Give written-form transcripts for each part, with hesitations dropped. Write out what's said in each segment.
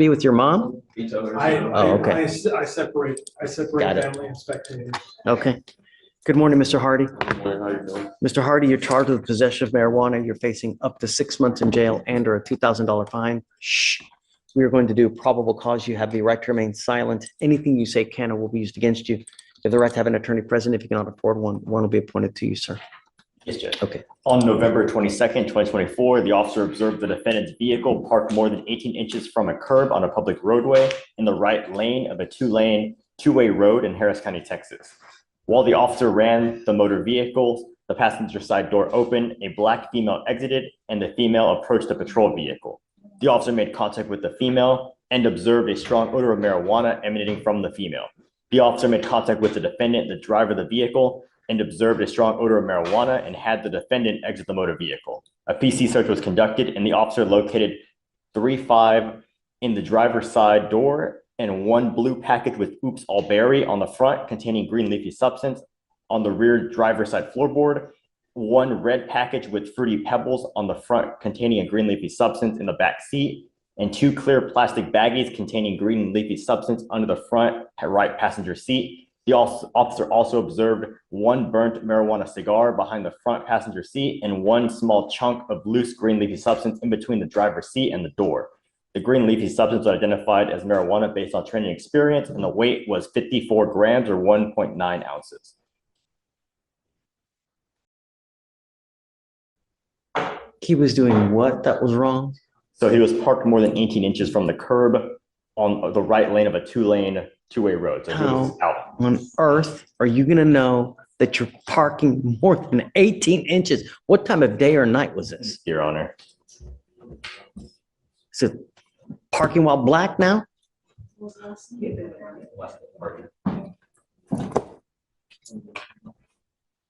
Be with your mom? I separate Got it. family and spectators. Okay. Good morning, Mr. Hardy. Good morning, how you doing? Mr. Hardy, you're charged with possession of marijuana. You're facing up to 6 months in jail and or a $2,000 fine. Shh. We are going to do probable cause. You have the right to remain silent. Anything you say can or will be used against you. You have the right to have an attorney present. If you cannot afford one will be appointed to you, sir. Yes, Judge. Okay. On November 22nd, 2024, the officer observed the defendant's vehicle parked more than 18 inches from a curb on a public roadway in the right lane of a two-way road in Harris County, Texas. While the officer ran the motor vehicle, the passenger side door opened, a black female exited, and the female approached the patrol vehicle. The officer made contact with the female and observed a strong odor of marijuana emanating from the female. The officer made contact with the defendant, the driver of the vehicle, and observed a strong odor of marijuana and had the defendant exit the motor vehicle. A PC search was conducted and the officer located 3.5 in the driver's side door and one blue package with Oops All Berry on the front containing green leafy substance on the rear driver's side floorboard, one red package with Fruity Pebbles on the front containing a green leafy substance in the back seat, and two clear plastic baggies containing green leafy substance under the front right passenger seat. The officer also observed one burnt marijuana cigar behind the front passenger seat and one small chunk of loose green leafy substance in between the driver's seat and the door. The green leafy substance was identified as marijuana based on training experience, and the weight was 54 grams or 1.9 ounces. He was doing what that was wrong? So he was parked more than 18 inches from the curb on the right lane of a two-way road. So he was out. On earth are you going to know that you're parking more than 18 inches? What time of day or night was this? Your Honor. Is it parking while black now?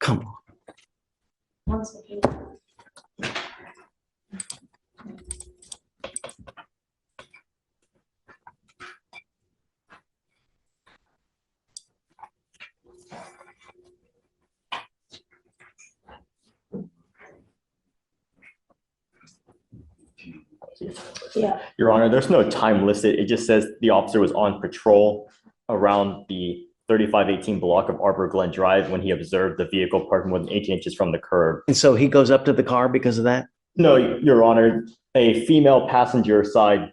Come on. Yeah. Your Honor, there's no time listed. It just says the officer was on patrol around the 3518 block of Arbor Glen Drive when he observed the vehicle parked more than 18 inches from the curb. And so he goes up to the car because of that? No, Your Honor, a female passenger side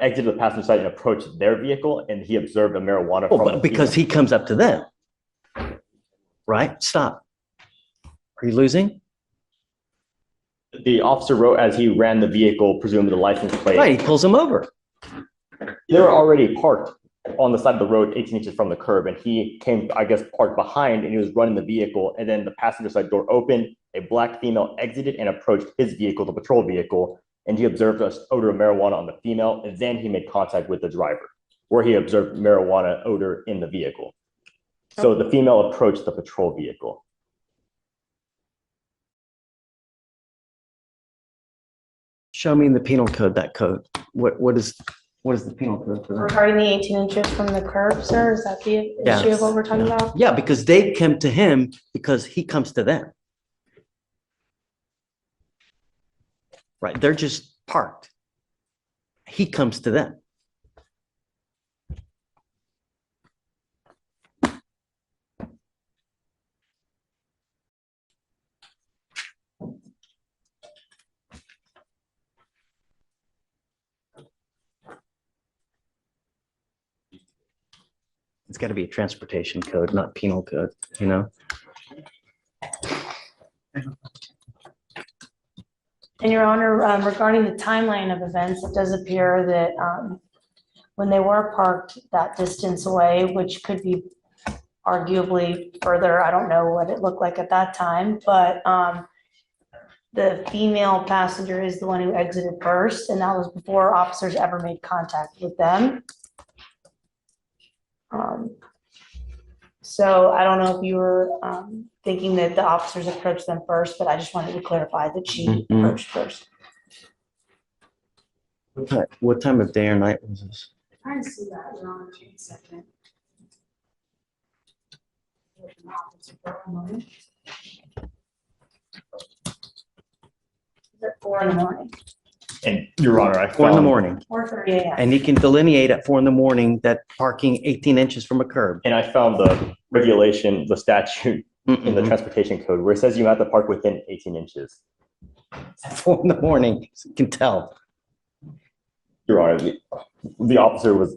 exited the passenger side and approached their vehicle, and he observed a marijuana. Oh, but because he comes up to them. Right? Stop. Are you losing? The officer wrote as he ran the vehicle, presumed the license plate. Right, he pulls him over. They were already parked on the side of the road 18 inches from the curb, and he came, I guess, parked behind, and he was running the vehicle, and then the passenger side door opened, a black female exited and approached his vehicle, the patrol vehicle, and he observed an odor of marijuana on the female, and then he made contact with the driver, where he observed marijuana odor in the vehicle. So the female approached the patrol vehicle. Show me in the penal code that code. What is the penal code for that? Regarding the 18 inches from the curb, sir, is that the issue of what we're talking about? Yeah, because they come to him because he comes to them. Right, they're just parked. He comes to them. It's got to be a transportation code, not penal code, you know? And Your Honor, regarding the timeline of events, it does appear that when they were parked that distance away, which could be arguably further, I don't know what it looked like at that time, but the female passenger is the one who exited first, and that was before officers ever made contact with them. So I don't know if you were thinking that the officers approached them first, but I just wanted to clarify that she approached first. What time of day or night was this? Trying to see that, Your Honor, in a second. Is it 4 in the morning? And Your Honor, I 4 in the found, morning. 4:30 a.m. And you can delineate at 4 in the morning that parking 18 inches from a curb. and I found the regulation, the statute in the Mm-mm. transportation code where it says you have to park within 18 inches. At 4 in the morning, you can tell. Your Honor, the officer was,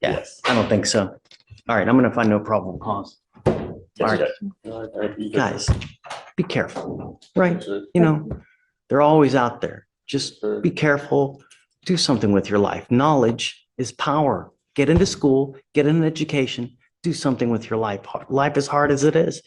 Yeah, yes. I don't think so. All right, I'm gonna find no probable cause. Yes, All Judge. Guys, be careful, right? You know, they're always out there. Just be careful. Do something with your life. Knowledge is power. Get into school, get an education, do something with your life. Life is hard as it is.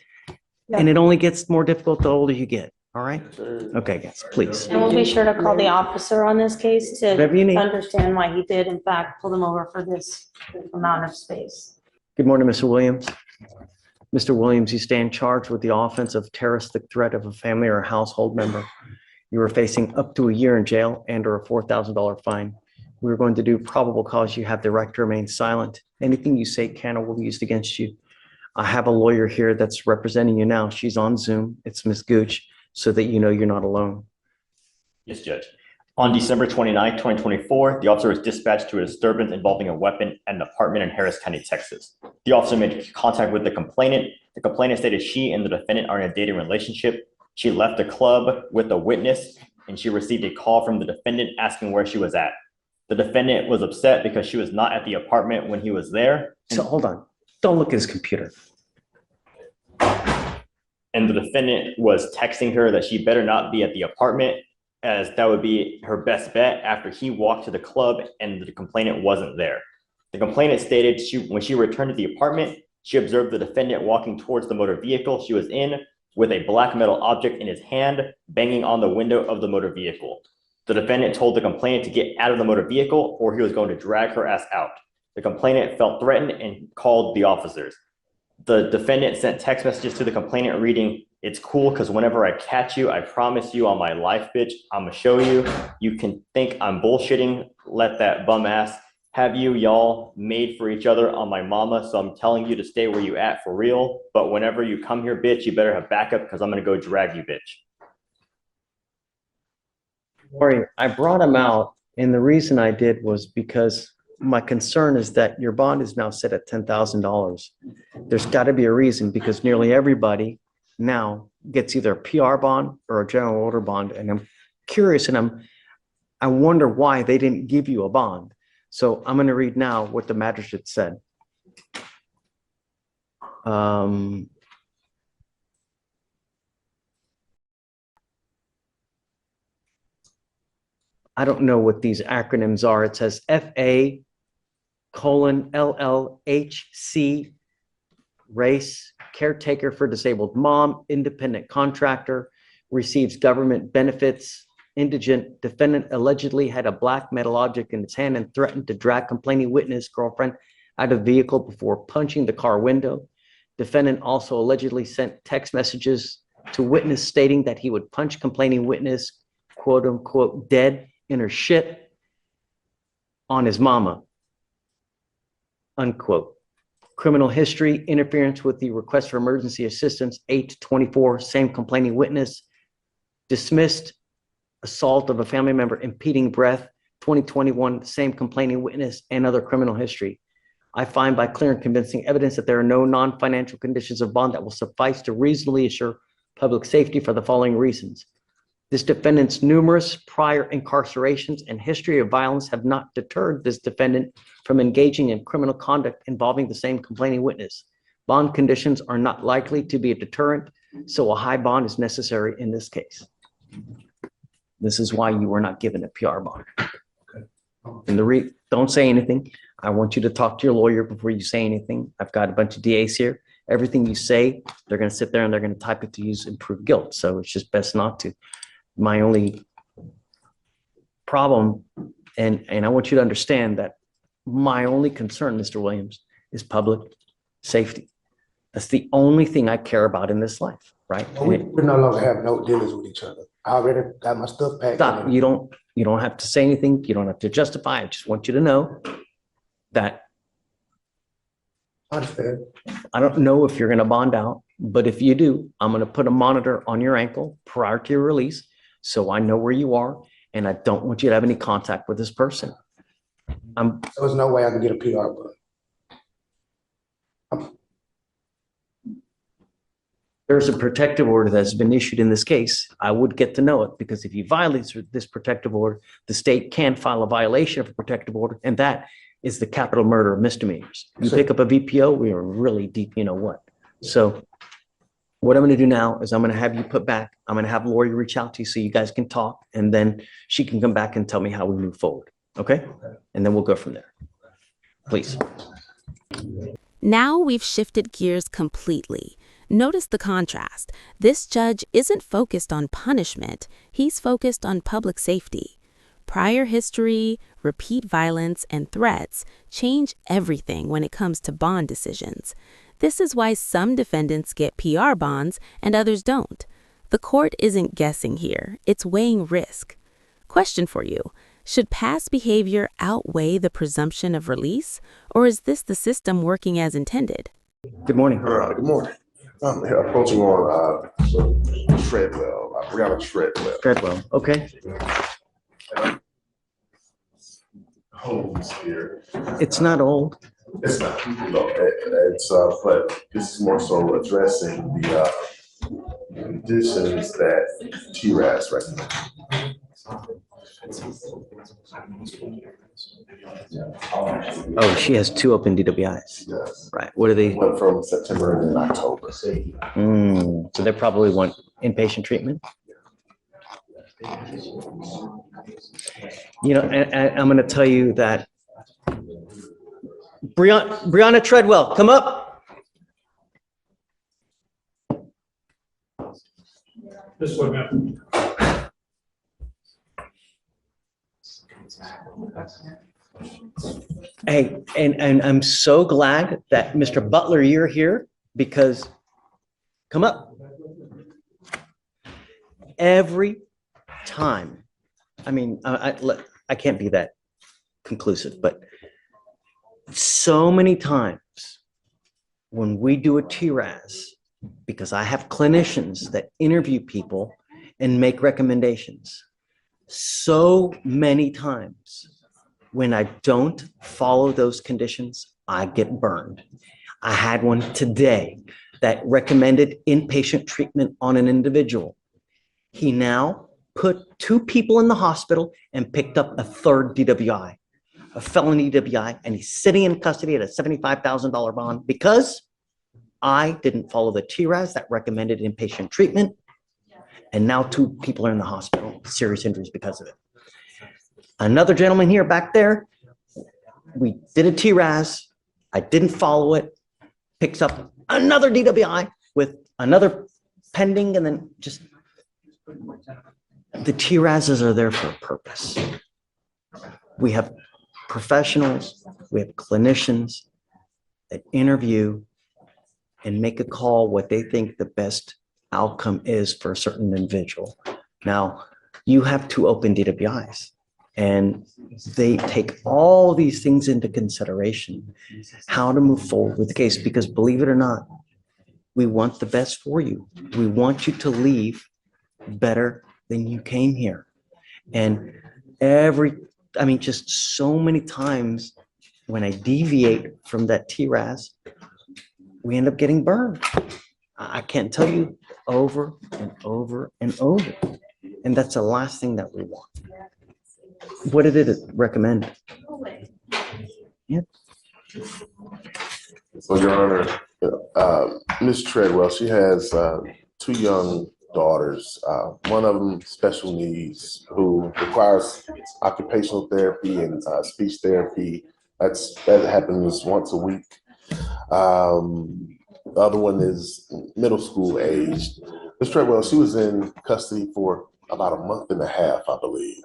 And it only gets more difficult the older you get. All right? Okay, guys, please. And we'll be sure to call the officer on this case to Whatever you need. understand why he did in fact pull them over for this amount of space. Good morning, Mr. Williams. Mr. Williams, you stand charged with the offense of terroristic threat of a family or household member. You are facing up to a year in jail and or a $4,000 fine. We're going to do probable cause. You have the right to remain silent. Anything you say can or will be used against you. I have a lawyer here that's representing you now. She's on Zoom. It's Ms. Gooch, so that you know you're not alone. Yes, Judge. On December 29, 2024, the officer was dispatched to a disturbance involving a weapon at an apartment in Harris County, Texas. The officer made contact with the complainant. The complainant stated she and the defendant are in a dating relationship. She left the club with a witness, and she received a call from the defendant asking where she was at. The defendant was upset because she was not at the apartment when he was there. So hold on. Don't look at his computer. And the defendant was texting her that she better not be at the apartment, as that would be her best bet after he walked to the club and the complainant wasn't there. The complainant stated when she returned to the apartment, she observed the defendant walking towards the motor vehicle she was in with a black metal object in his hand, banging on the window of the motor vehicle. The defendant told the complainant to get out of the motor vehicle or he was going to drag her ass out. The complainant felt threatened and called the officers. The defendant sent text messages to the complainant reading, "It's cool because whenever I catch you, I promise you on my life, bitch, I'm gonna show you. You can think I'm bullshitting. Let that bum ass have you. Y'all made for each other on my mama. So I'm telling you to stay where you at for real. But whenever you come here, bitch, you better have backup because I'm gonna go drag you, bitch." Lori, I brought him out, and the reason I did was because my concern is that your bond is now set at $10,000. There's got to be a reason, because nearly everybody now gets either a PR bond or a general order bond, and I'm curious, and I wonder why they didn't give you a bond. So I'm going to read now what the magistrate said. I don't know what these acronyms are. It says FA:LLHC, race, caretaker for disabled mom, independent contractor, receives government benefits, indigent, defendant allegedly had a black metal object in his hand and threatened to drag complaining witness girlfriend out of the vehicle before punching the car window. Defendant also allegedly sent text messages to witness stating that he would punch complaining witness, quote unquote, dead in her shit on his mama, unquote. Criminal history, interference with the request for emergency assistance, 8/24, same complaining witness. Dismissed, assault of a family member, impeding breath, 2021, same complaining witness, and other criminal history. I find by clear and convincing evidence that there are no non-financial conditions of bond that will suffice to reasonably assure public safety for the following reasons. This defendant's numerous prior incarcerations and history of violence have not deterred this defendant from engaging in criminal conduct involving the same complaining witness. Bond conditions are not likely to be a deterrent, so a high bond is necessary in this case. This is why you were not given a PR bond. And don't say anything. I want you to talk to your lawyer before you say anything. I've got a bunch of DAs here. Everything you say, they're going to sit there and they're going to type it to use and prove guilt. So it's just best not to. My only problem, and I want you to understand that my only concern, Mr. Williams, is public safety. That's the only thing I care about in this life, right? We no longer have no dealings with each other. I already got my stuff packed. Stop. You don't have to say anything. You don't have to justify. I just want you to know that I understand. I don't know if you're going to bond out, but if you do, I'm going to put a monitor on your ankle prior to your release, so I know where you are. and I don't want you to have any contact with this person. There was no way I could get a PR bond. There's a protective order that's been issued in this case. I would get to know it, because if you violate this protective order, the state can file a violation of a protective order, and that is the capital murder misdemeanors. You pick up a VPO, we are really deep, you know what? So what I'm going to do now is I'm going to have you put back. I'm going to have Lori reach out to you so you guys can talk, and then she can come back and tell me how we move forward. Okay? And then we'll go from there. Please. Now we've shifted gears completely. Notice the contrast. This judge isn't focused on punishment. He's focused on public safety. Prior history, repeat violence, and threats change everything when it comes to bond decisions. This is why some defendants get PR bonds and others don't. The court isn't guessing here. It's weighing risk. Question for you. Should past behavior outweigh the presumption of release, or is this the system working as intended? Good morning. Good morning. I'm here approaching on Treadwell, Brianna Treadwell. Treadwell, okay. Homes here. It's not old. It's not, it's but this is more so addressing the conditions that TRAS recommends. Oh, she has 2 open DWIs. Yes. Right. What are they? One from September and then October. So they probably want inpatient treatment. You know, and I'm going to tell you that Brianna Treadwell, come up. This way, ma'am. Hey, and I'm so glad that Mr. Butler, you're here, because come up. Every time, I mean, I can't be that conclusive, but so many times when we do a TRAS, because I have clinicians that interview people and make recommendations, so many times when I don't follow those conditions, I get burned. I had one today that recommended inpatient treatment on an individual. He now put 2 people in the hospital and picked up a 3rd DWI, a felony DWI, and he's sitting in custody at a $75,000 bond because I didn't follow the TRAS that recommended inpatient treatment. And now 2 people are in the hospital, serious injuries because of it. Another gentleman here back there, we did a TRAS, I didn't follow it, picks up another DWI with another pending, and then just, the TRASs are there for a purpose. We have professionals, we have clinicians that interview and make a call what they think the best outcome is for a certain individual. Now, you have 2 open DWIs, and they take all these things into consideration, how to move forward with the case, because believe it or not, we want the best for you. We want you to leave better than you came here. And just so many times when I deviate from that TRAS, we end up getting burned. I can't tell you over and over and over. And that's the last thing that we want. What did it recommend? Yeah. So, Your Honor, Ms. Treadwell, she has 2 young daughters. One of them special needs, who requires occupational therapy and speech therapy. That happens once a week. The other one is middle school aged. Ms. Treadwell, she was in custody for about a month and a half, I believe.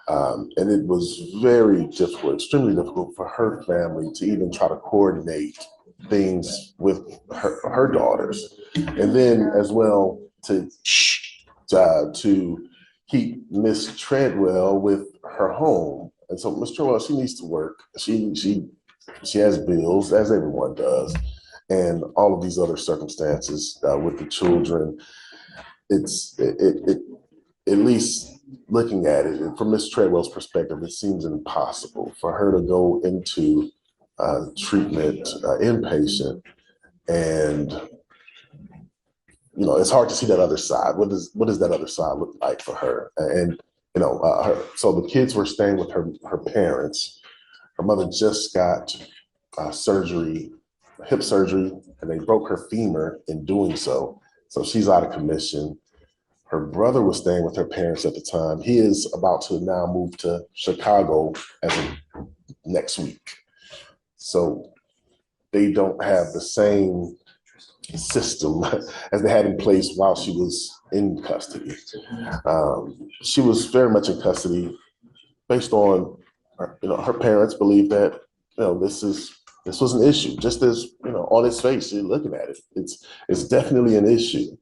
And it was very difficult, extremely difficult for her family to even try to coordinate things with her daughters. And then as well to keep Miss Treadwell with her home. And so Ms. Treadwell, she needs to work. She has bills, as everyone does, and all of these other circumstances with the children. At least looking at it, and from Ms. Treadwell's perspective, it seems impossible for her to go into treatment, inpatient, and it's hard to see that other side. What does that other side look like for her? And so the kids were staying with her parents. Her mother just got surgery, hip surgery, and they broke her femur in doing so. So she's out of commission. Her brother was staying with her parents at the time. He is about to now move to Chicago as of next week. So they don't have the same system as they had in place while she was in custody. She was very much in custody based on, her parents believed that, this was an issue, just as, on its face, you're looking at it. It's definitely an issue.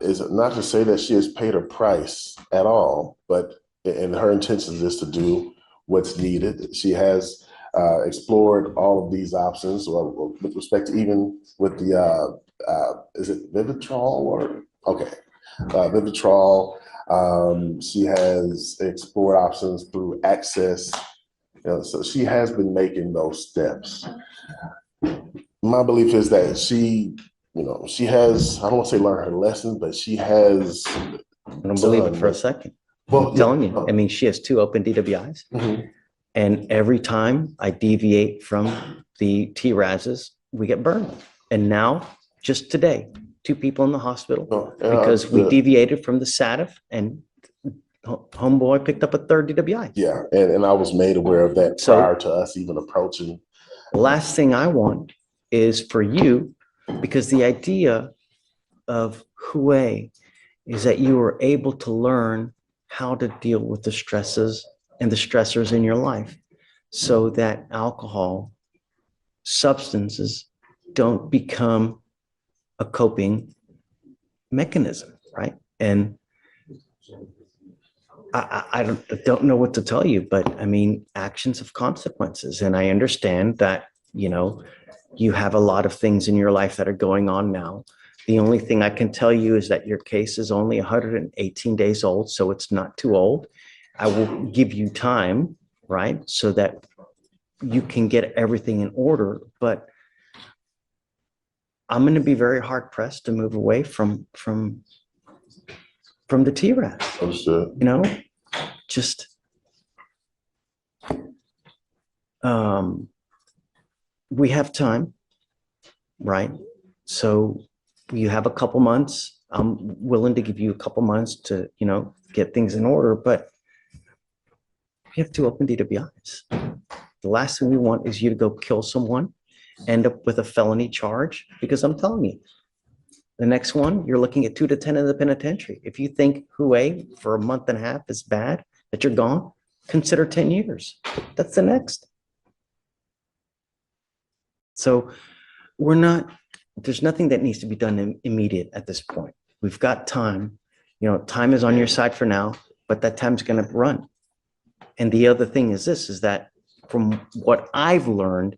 Is not to say that she has paid a price at all, but and her intention is to do what's needed. She has explored all of these options with respect to even with the, is it Vivitrol or, okay, Vivitrol. She has explored options through access. So she has been making those steps. My belief is that she has, I don't want to say learned her lesson, but she has. I don't believe it for a second. Well, I'm telling you, I mean, she has 2 open DWIs. Mhm. And every time I deviate from the TRASs, we get burned. And now, just today, 2 people in the hospital because we deviated from the SATF, and homeboy picked up a 3rd DWI. Yeah, and I was made aware of that prior to us even approaching. Last thing I want is for you, because the idea of Hue is that you are able to learn how to deal with the stresses and the stressors in your life so that alcohol, substances don't become a coping mechanism, right? And I don't know what to tell you, but I mean, actions have consequences. And I understand that, you have a lot of things in your life that are going on now. The only thing I can tell you is that your case is only 118 days old, so it's not too old. I will give you time, right, so that you can get everything in order. But I'm going to be very hard pressed to move away from the TRAS. Understood. Just we have time, right? So you have a couple months. I'm willing to give you a couple months to, get things in order, but we have 2 open DWIs. The last thing we want is you to go kill someone, end up with a felony charge, because I'm telling you, the next one, you're looking at 2 to 10 in the penitentiary. If you think Hue for a month and a half is bad, that you're gone, consider 10 years. That's the next. So there's nothing that needs to be done immediate at this point. We've got time. Time is on your side for now, but that time's going to run. And the other thing is that from what I've learned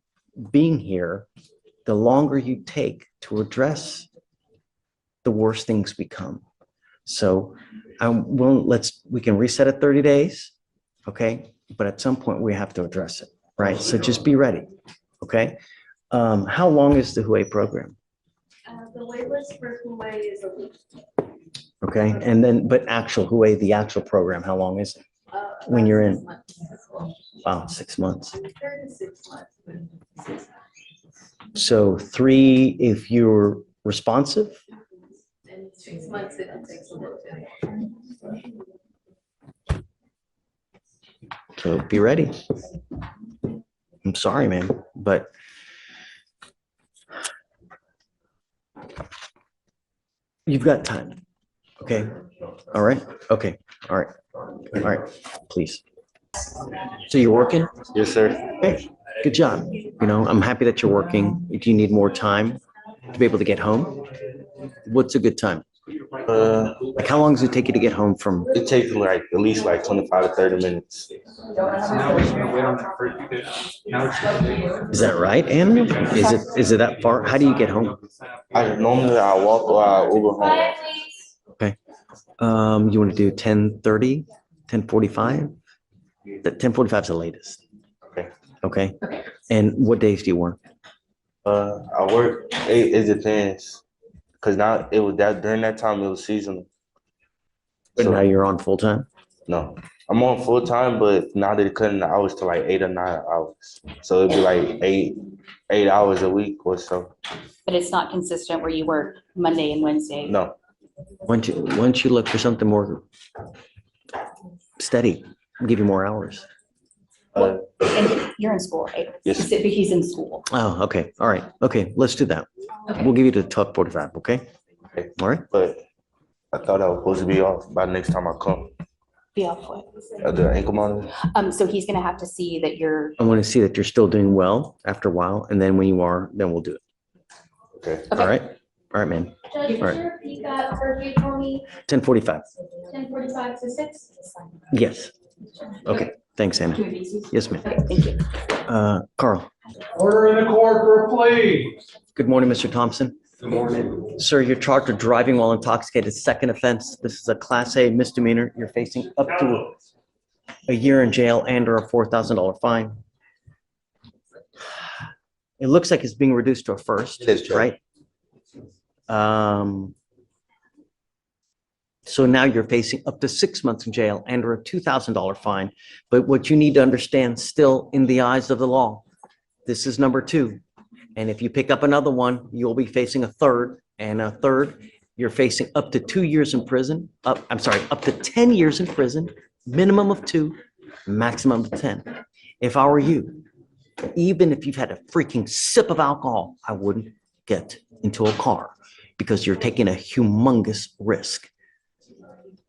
being here, the longer you take to address, the worse things become. So we can reset at 30 days. Okay. But at some point we have to address it. Right. So just be ready. Okay. How long is the Hue program? The waitlist for Hue is a week. Okay. And then, but actual Hue, the actual program, how long is it? When you're in? Wow, 6 months. 3 to 6 months. So 3 if you're responsive. And 6 months if it takes a little bit. So be ready. I'm sorry, man, but you've got time. Okay. All right. Okay. All right. All right. Please. So you're working? Yes, sir. Okay. Good job. I'm happy that you're working. Do you need more time to be able to get home? What's a good time? Like how long does it take you to get home from? It takes at least 25 to 30 minutes. Is that right, Anna? Is it that far? How do you get home? Normally I walk or I Uber home. Okay. You want to do 10:30, 10:45? The 10:45 is the latest. Okay. Okay. And what days do you work? I work, it depends. Cause now it was that during that time it was seasonal. But So, now you're on full time? no, I'm on full time, but now they're cutting the hours to like 8 or 9 hours. So it'd be like eight hours a week or so. But it's not consistent where you work Monday and Wednesday. No, Once you look for something more steady, give you more hours. And you're in school, right? Yes. He's in school. Oh, okay. All right. Okay. Let's do that. We'll give you the 12:45. Okay. Okay. All right. but I thought I was supposed to be off by next time I come. Be off what? The ankle monitor. So he's gonna have to see that you're, I want to see that you're still doing well after a while. And then when you are, then we'll do it. Okay. All right. All right, man. Judge, All right. could you repeat that birthday for me? 10:45. 10:45 to 6? Yes. Okay. Thanks, Anna. Yes, ma'am. okay, thank you. Carl. Order in the court, please. Good morning, Mr. Thompson. Good morning. Sir, you're charged with driving while intoxicated. Second offense. This is a Class A misdemeanor. You're facing up to a year in jail and or a $4,000 fine. It looks like it's being reduced to a first, It is, Judge. right? So now you're facing up to 6 months in jail and or a $2,000 fine. But what you need to understand still in the eyes of the law, this is number 2. And if you pick up another one, you'll be facing a third, and a third, you're facing up to 2 years in prison, up to 10 years in prison, minimum of 2, maximum of 10. If I were you, even if you've had a freaking sip of alcohol, I wouldn't get into a car because you're taking a humongous risk.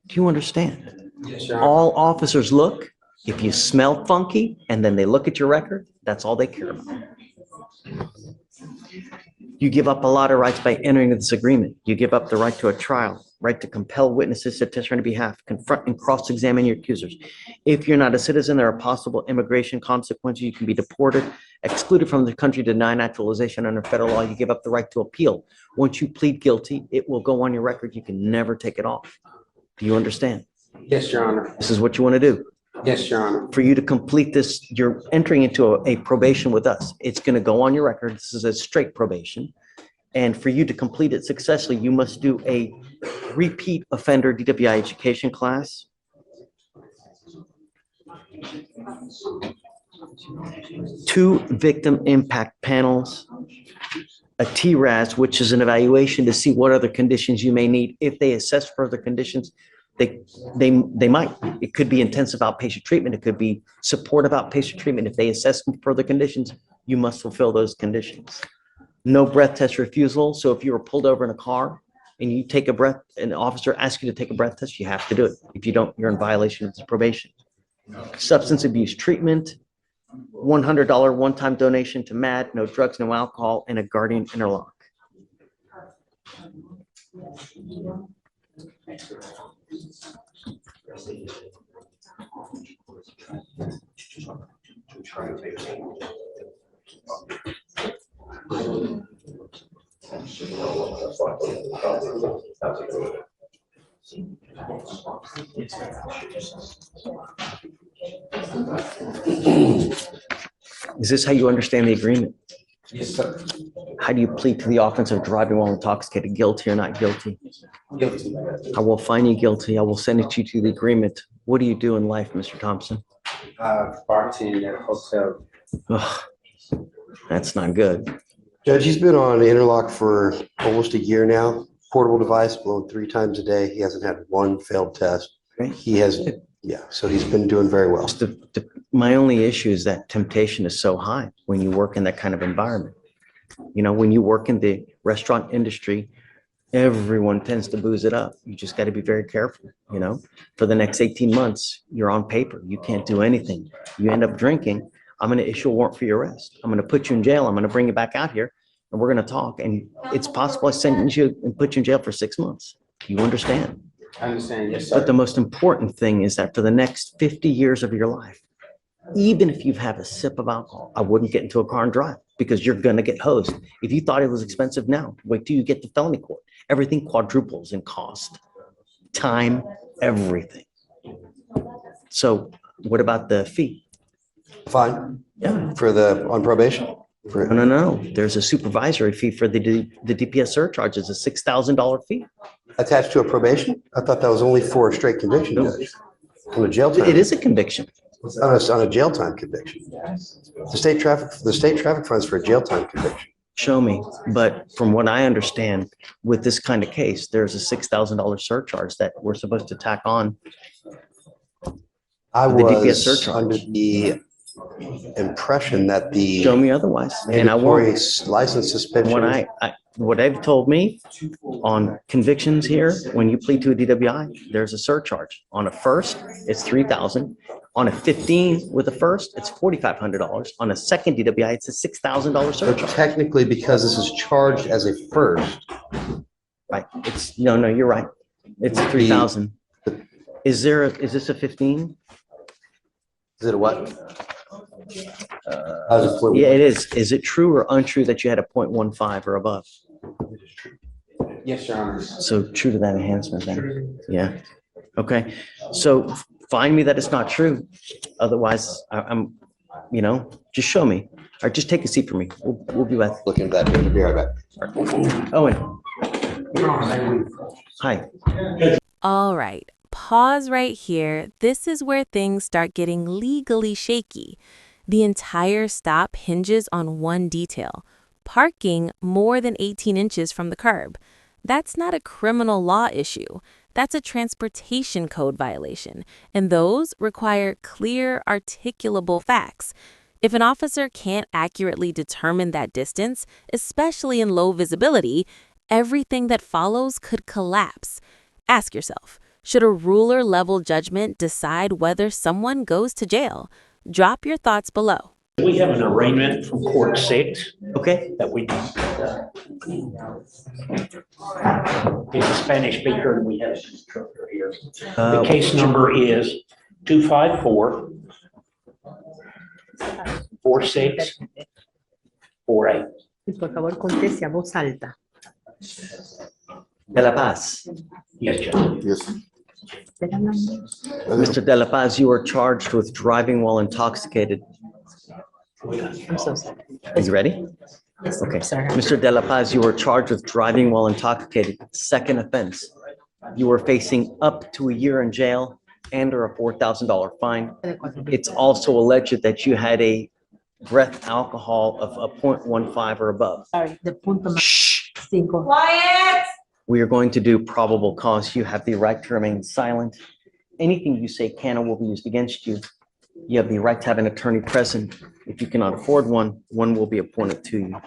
Do you understand? Yes, Your Honor. All officers look, if you smell funky and then they look at your record, that's all they care about. You give up a lot of rights by entering this agreement. You give up the right to a trial, right to compel witnesses to testify on your behalf, confront and cross-examine your accusers. If you're not a citizen, there are possible immigration consequences. You can be deported, excluded from the country, denied naturalization under federal law. You give up the right to appeal. Once you plead guilty, it will go on your record. You can never take it off. Do you understand? Yes, Your Honor. This is what you want to do. Yes, Your Honor. For you to complete this, you're entering into a probation with us. It's going to go on your record. This is a straight probation. And for you to complete it successfully, you must do a repeat offender DWI education class. 2 victim impact panels, a TRAS, which is an evaluation to see what other conditions you may need. If they assess further conditions, they might. It could be intensive outpatient treatment. It could be supportive outpatient treatment. If they assess further conditions, you must fulfill those conditions. No breath test refusal. So if you were pulled over in a car and you take a breath, an officer asks you to take a breath test, you have to do it. If you don't, you're in violation of this probation. Substance abuse treatment, $100 one-time donation to MAD, no drugs, no alcohol, and a guardian interlock. Is this how you understand the agreement? Yes, sir. How do you plead to the offense of driving while intoxicated, guilty or not guilty? Guilty. I will find you guilty. I will send it you to the agreement. What do you do in life, Mr. Thompson? Bartending at a hotel. Ugh, that's not good. Judge, he's been on interlock for almost a year now. Portable device, blown 3 times a day. He hasn't had one failed test. Okay. He has, yeah, so he's been doing very well. My only issue is that temptation is so high when you work in that kind of environment. You know, when you work in the restaurant industry, everyone tends to booze it up. You just got to be very careful, you know. For the next 18 months, you're on paper. You can't do anything. You end up drinking. I'm going to issue a warrant for your arrest. I'm going to put you in jail. I'm going to bring you back out here and we're going to talk. And it's possible I sentence you and put you in jail for 6 months. You understand? I understand, yes, sir. But the most important thing is that for the next 50 years of your life, even if you have a sip of alcohol, I wouldn't get into a car and drive because you're going to get hosed. If you thought it was expensive now, wait till you get to felony court. Everything quadruples in cost. time, everything. So what about the fee? Fine, Yeah. for the, on probation? No. There's a supervisory fee for the DPS surcharge. It's a $6,000 fee. Attached to a probation? I thought that was only for a straight conviction, No. Judge. On a jail time. It is a conviction. On a jail time conviction. The state traffic funds for a jail time conviction. Show me. But from what I understand, with this kind of case, there's a $6,000 surcharge that we're supposed to tack on. I The DPS was surcharge. under the impression that the Show me otherwise. And I mandatory won't. license suspension. When what they've told me on convictions here, when you plead to a DWI, there's a surcharge. On a first, it's $3,000. On a 15 with a first, it's $4,500. On a second DWI, it's a $6,000 So surcharge. technically, because this is charged as a first, Right. It's, no, you're right. It's 3,000. Is this a 15? is it a what? How's it flip? Yeah, it is. Is it true or untrue that you had a 0.15 or above? Yes, Your Honor. So true to that enhancement then? Yeah. Okay. So find me that it's not true. Otherwise, I'm, just show me. Or just take a seat for me. We'll be back. Look into that. We'll be right back. Owen. Hi. All right, pause right here. This is where things start getting legally shaky. The entire stop hinges on one detail: parking more than 18 inches from the curb. That's not a criminal law issue. That's a transportation code violation, and those require clear, articulable facts. If an officer can't accurately determine that distance, especially in low visibility, everything that follows could collapse. Ask yourself, should a ruler-level judgment decide whether someone goes to jail? Drop your thoughts below. We have an arraignment from Court 6 Okay. that we, he's a Spanish speaker and we have an interpreter here. The case number is 254-4648. Por favor, conteste a voz alta. De La Paz. Yes, Judge. Yes. Mr. De La Paz, you are charged with driving while intoxicated. I'm so sorry. Are you ready? Yes, Okay. sir. Mr. De La Paz, you were charged with driving while intoxicated. Second offense. You were facing up to a year in jail and or a $4,000 fine. It's also alleged that you had a breath alcohol of a 0.15 or above. Sorry, the punto más Shh. 5. Quiet! We are going to do probable cause. You have the right to remain silent. Anything you say can or will be used against you. You have the right to have an attorney present. If you cannot afford one, one will be appointed to you.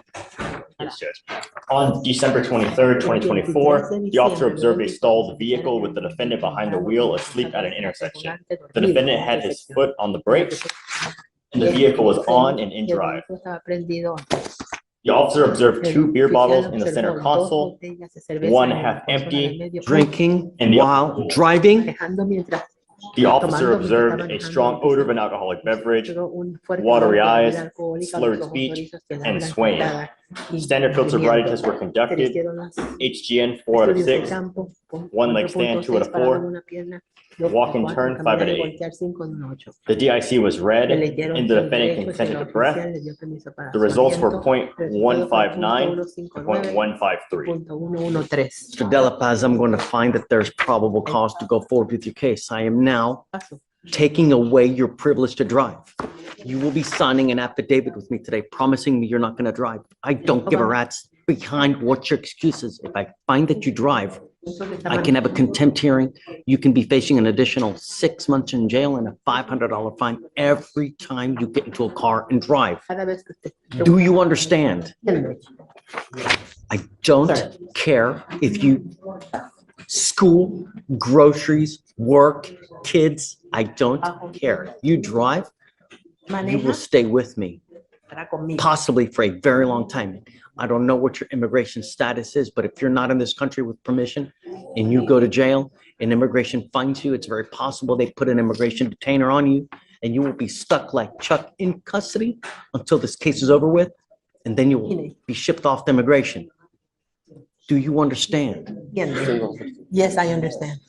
Yes, Judge. On December 23rd, 2024, the officer observed a stalled vehicle with the defendant behind the wheel asleep at an intersection. The defendant had his foot on the brakes, and the vehicle was on and in drive. The officer observed 2 beer bottles in the center console, one half empty. Drinking And the- while driving. The officer observed a strong odor of an alcoholic beverage, watery eyes, slurred speech, and swaying. Standard field sobriety tests were conducted. HGN 4 out of 6, one leg stand 2 out of 4, walk and turn 5 out of 8. The DIC was read, and the defendant consented to breath. The results were 0.159 and 0.153. Mr. De La Paz, I'm going to find that there's probable cause to go forward with your case. I am now taking away your privilege to drive. You will be signing an affidavit with me today, promising me you're not going to drive. I don't give a rat's behind what your excuse is. If I find that you drive, I can have a contempt hearing. You can be facing an additional 6 months in jail and a $500 fine every time you get into a car and drive. Do you understand? I don't care if you school, groceries, work, kids. I don't care. You drive, you will stay with me, possibly for a very long time. I don't know what your immigration status is, but if you're not in this country with permission and you go to jail and immigration finds you, it's very possible they put an immigration detainer on you and you will be stuck like Chuck in custody until this case is over with, and then you will be shipped off to immigration. Do you understand? Entiendo. Yes, I understand.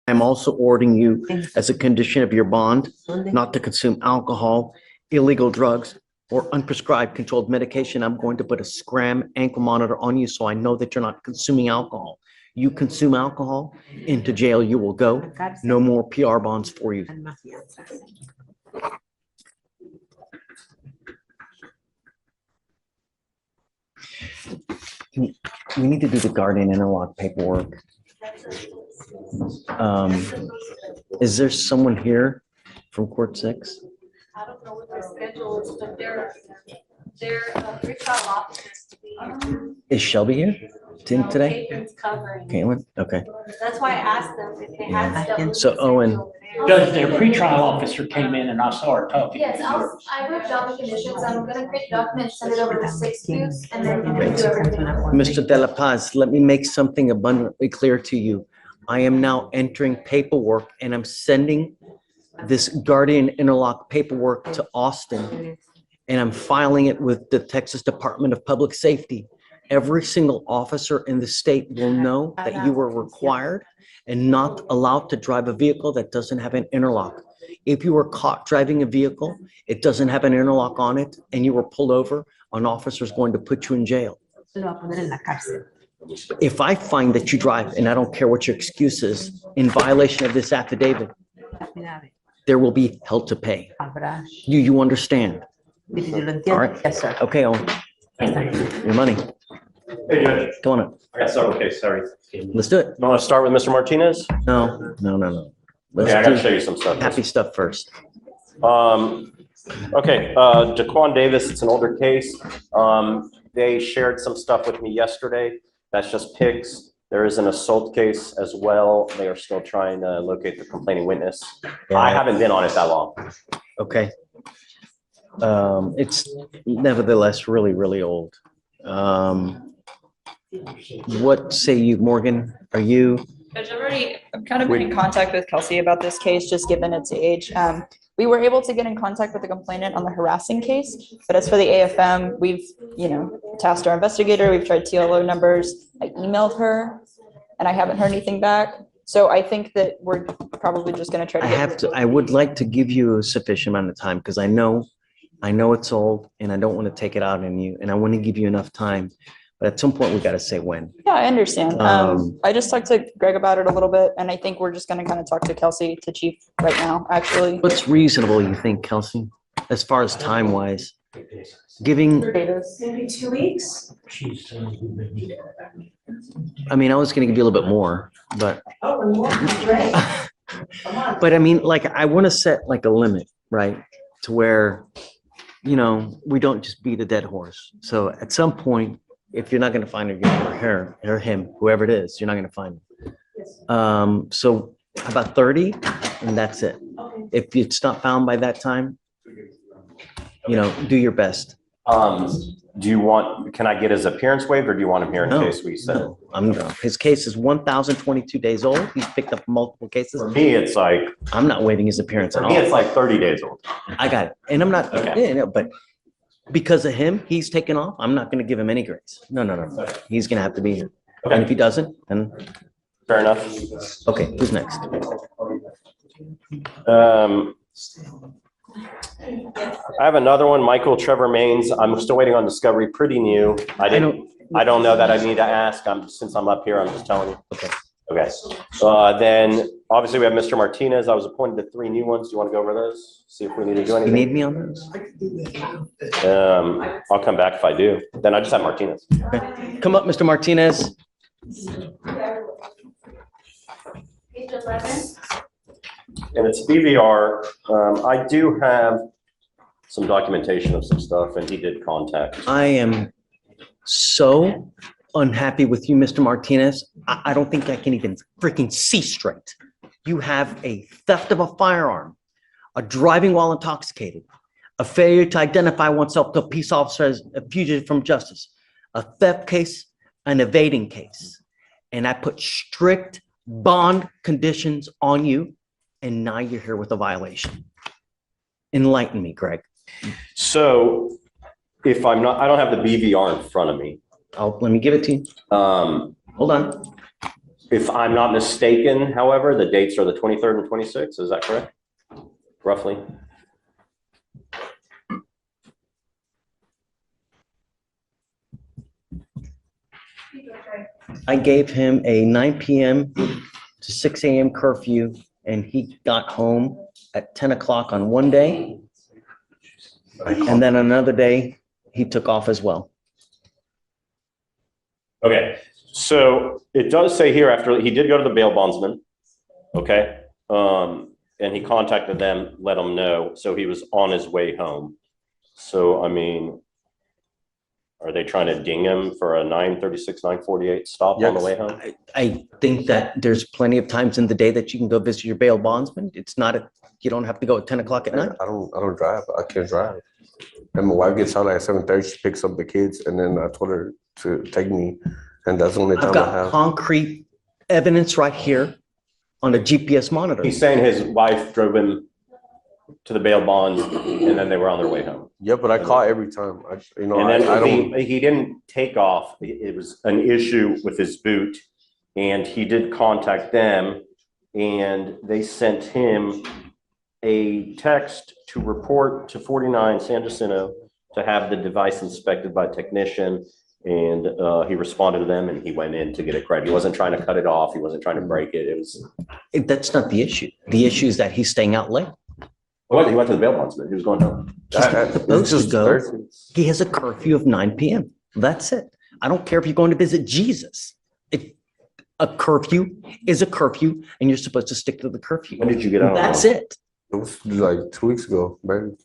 I'm also ordering you, as a condition of your bond, not to consume alcohol, illegal drugs, or unprescribed controlled medication. I'm going to put a SCRAM ankle monitor on you so I know that you're not consuming alcohol. You consume alcohol, into jail you will go. No more PR bonds for you. We need to do the guardian interlock paperwork. Is there someone here from Court 6? I don't know what their schedule is, but their pretrial officers to be. Is Shelby here today? Caitlin's covering. Caitlin? Okay. That's why I asked them if they had stuff. So Owen, Judge, their pretrial officer came in and I saw her talking. Yes, I wrote down the conditions. I'm gonna create a document, send it over to 6 News, and then you can do everything. Mr. De La Paz, let me make something abundantly clear to you. I am now entering paperwork and I'm sending this guardian interlock paperwork to Austin, and I'm filing it with the Texas Department of Public Safety. Every single officer in the state will know that you were required and not allowed to drive a vehicle that doesn't have an interlock. If you were caught driving a vehicle, it doesn't have an interlock on it, and you were pulled over, an officer is going to put you in jail. If I find that you drive, and I don't care what your excuse is, in violation of this affidavit, there will be hell to pay. Do you understand? All right. Yes, sir. Okay, Owen. Your money. Hey, Judge. Come on up. I got some, okay, sorry. Let's do it. You want to start with Mr. Martinez? No. Let's Okay, I gotta do show you some stuff. happy stuff first. Okay, Daquan Davis, it's an older case. They shared some stuff with me yesterday. That's just pics. There is an assault case as well. They are still trying to locate the complaining witness. I haven't been on it that long. Okay. It's nevertheless really, really old. What say you, Morgan? Are you? Judge, I'm kind of been in contact with Kelsey about this case, just given its age. We were able to get in contact with the complainant on the harassing case, but as for the AFM, we've, tasked our investigator, we've tried TLO numbers. I emailed her and I haven't heard anything back. So I think that we're probably just gonna try to. I would like to give you a sufficient amount of time because I know it's old and I don't want to take it out on you and I want to give you enough time. But at some point, we got to say when. Yeah, I understand. I just talked to Greg about it a little bit, and I think we're just going to kind of talk to Kelsey, to Chief, right now, actually. What's reasonable, you think, Kelsey, as far as time-wise? Giving, Maybe 2 weeks? I mean, I was going to give you a little bit more, but. Oh, more, great. But I mean, like, I want to set like a limit, right? To where, we don't just beat a dead horse. So at some point, if you're not going to find her or him, whoever it is, you're not going to find him. So about 30 and that's it. If it's not found by that time, do your best. Can I get his appearance waived or do you want him here in case we said? No, his case is 1,022 days old. He's picked up multiple cases. For me, it's like. I'm not waiving his appearance at all. For me, it's like 30 days old. I got it. And I'm not, but because of him, he's taken off. I'm not going to give him any grace. No. He's going to have to be here. Okay. And if he doesn't, then. Fair enough. Okay, who's next? I have another one, Michael Trevor Maines. I'm still waiting on discovery, pretty new. I don't know that I need to ask. Since I'm up here, I'm just telling you. Okay. Okay. Then obviously we have Mr. Martinez. I was appointed to 3 new ones. Do you want to go over those? See if we need to do anything. You need me on those? I'll come back if I do. Then I just have Martinez. Okay. Come up, Mr. Martinez. Page 11. And it's BVR. I do have some documentation of some stuff and he did contact. I am so unhappy with you, Mr. Martinez. I don't think I can even freaking see straight. You have a theft of a firearm, a driving while intoxicated, a failure to identify oneself to a peace officer as a fugitive from justice, a theft case, an evading case. And I put strict bond conditions on you, and now you're here with a violation. Enlighten me, Greg. So if I don't have the BVR in front of me. Let me give it to you. Hold on. If I'm not mistaken, however, the dates are the 23rd and 26th. Is that correct? Roughly. I gave him a 9 p.m. to 6 a.m. curfew, and he got home at 10 o'clock on one day. And then another day, he took off as well. Okay, so it does say here after he did go to the bail bondsman, okay? And he contacted them, let them know. So he was on his way home. So, I mean, are they trying to ding him for a 9:36, 9:48 stop on the way home? I think that there's plenty of times in the day that you can go visit your bail bondsman. It's not you don't have to go at 10 o'clock at night. I don't drive. I can't drive. And my wife gets out like at 7:30. She picks up the kids, and then I told her to take me, and that's the only time I've got concrete evidence right here on a GPS monitor. He's saying his wife drove him to the bail bonds, and then they were on their way home. Yeah, but I call every time. He didn't take off. It was an issue with his boot, and he did contact them, and they sent him a text to report to 49 San Jacinto to have the device inspected by a technician. And he responded to them, and he went in to get it correct. He wasn't trying to cut it off. He wasn't trying to break it. That's not the issue. The issue is that he's staying out late. He went to the bail bondsman. He was going home. He's not supposed to go. He has a curfew of 9 p.m. That's it. I don't care if you're going to visit Jesus. If a curfew is a curfew, and you're supposed to stick to the curfew. When did you get out? That's it. It was like 2 weeks ago, man.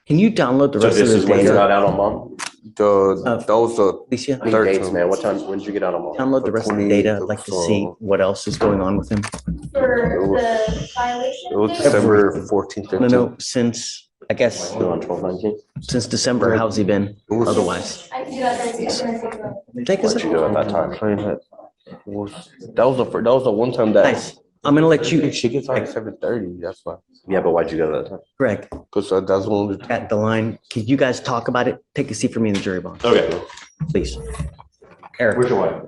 Can you download the rest of the data? So this is when you got out on mom? That was the dates, man. What time? When did you get out on mom? Download the rest of the data. I'd like to see what else is going on with him. For the violation? It was December 14th. No, since I guess on 12/19. Since December, how's he been? Otherwise, I can do that. take us. What'd you do at that time? That was the one time that. Nice. I'm gonna let you. She gets out at 7:30. That's why. Yeah, but why'd you go that time? Greg, because that's one at the line. Can you guys talk about it? Take a seat for me in the jury box. Okay, please. Eric. Where's your wife?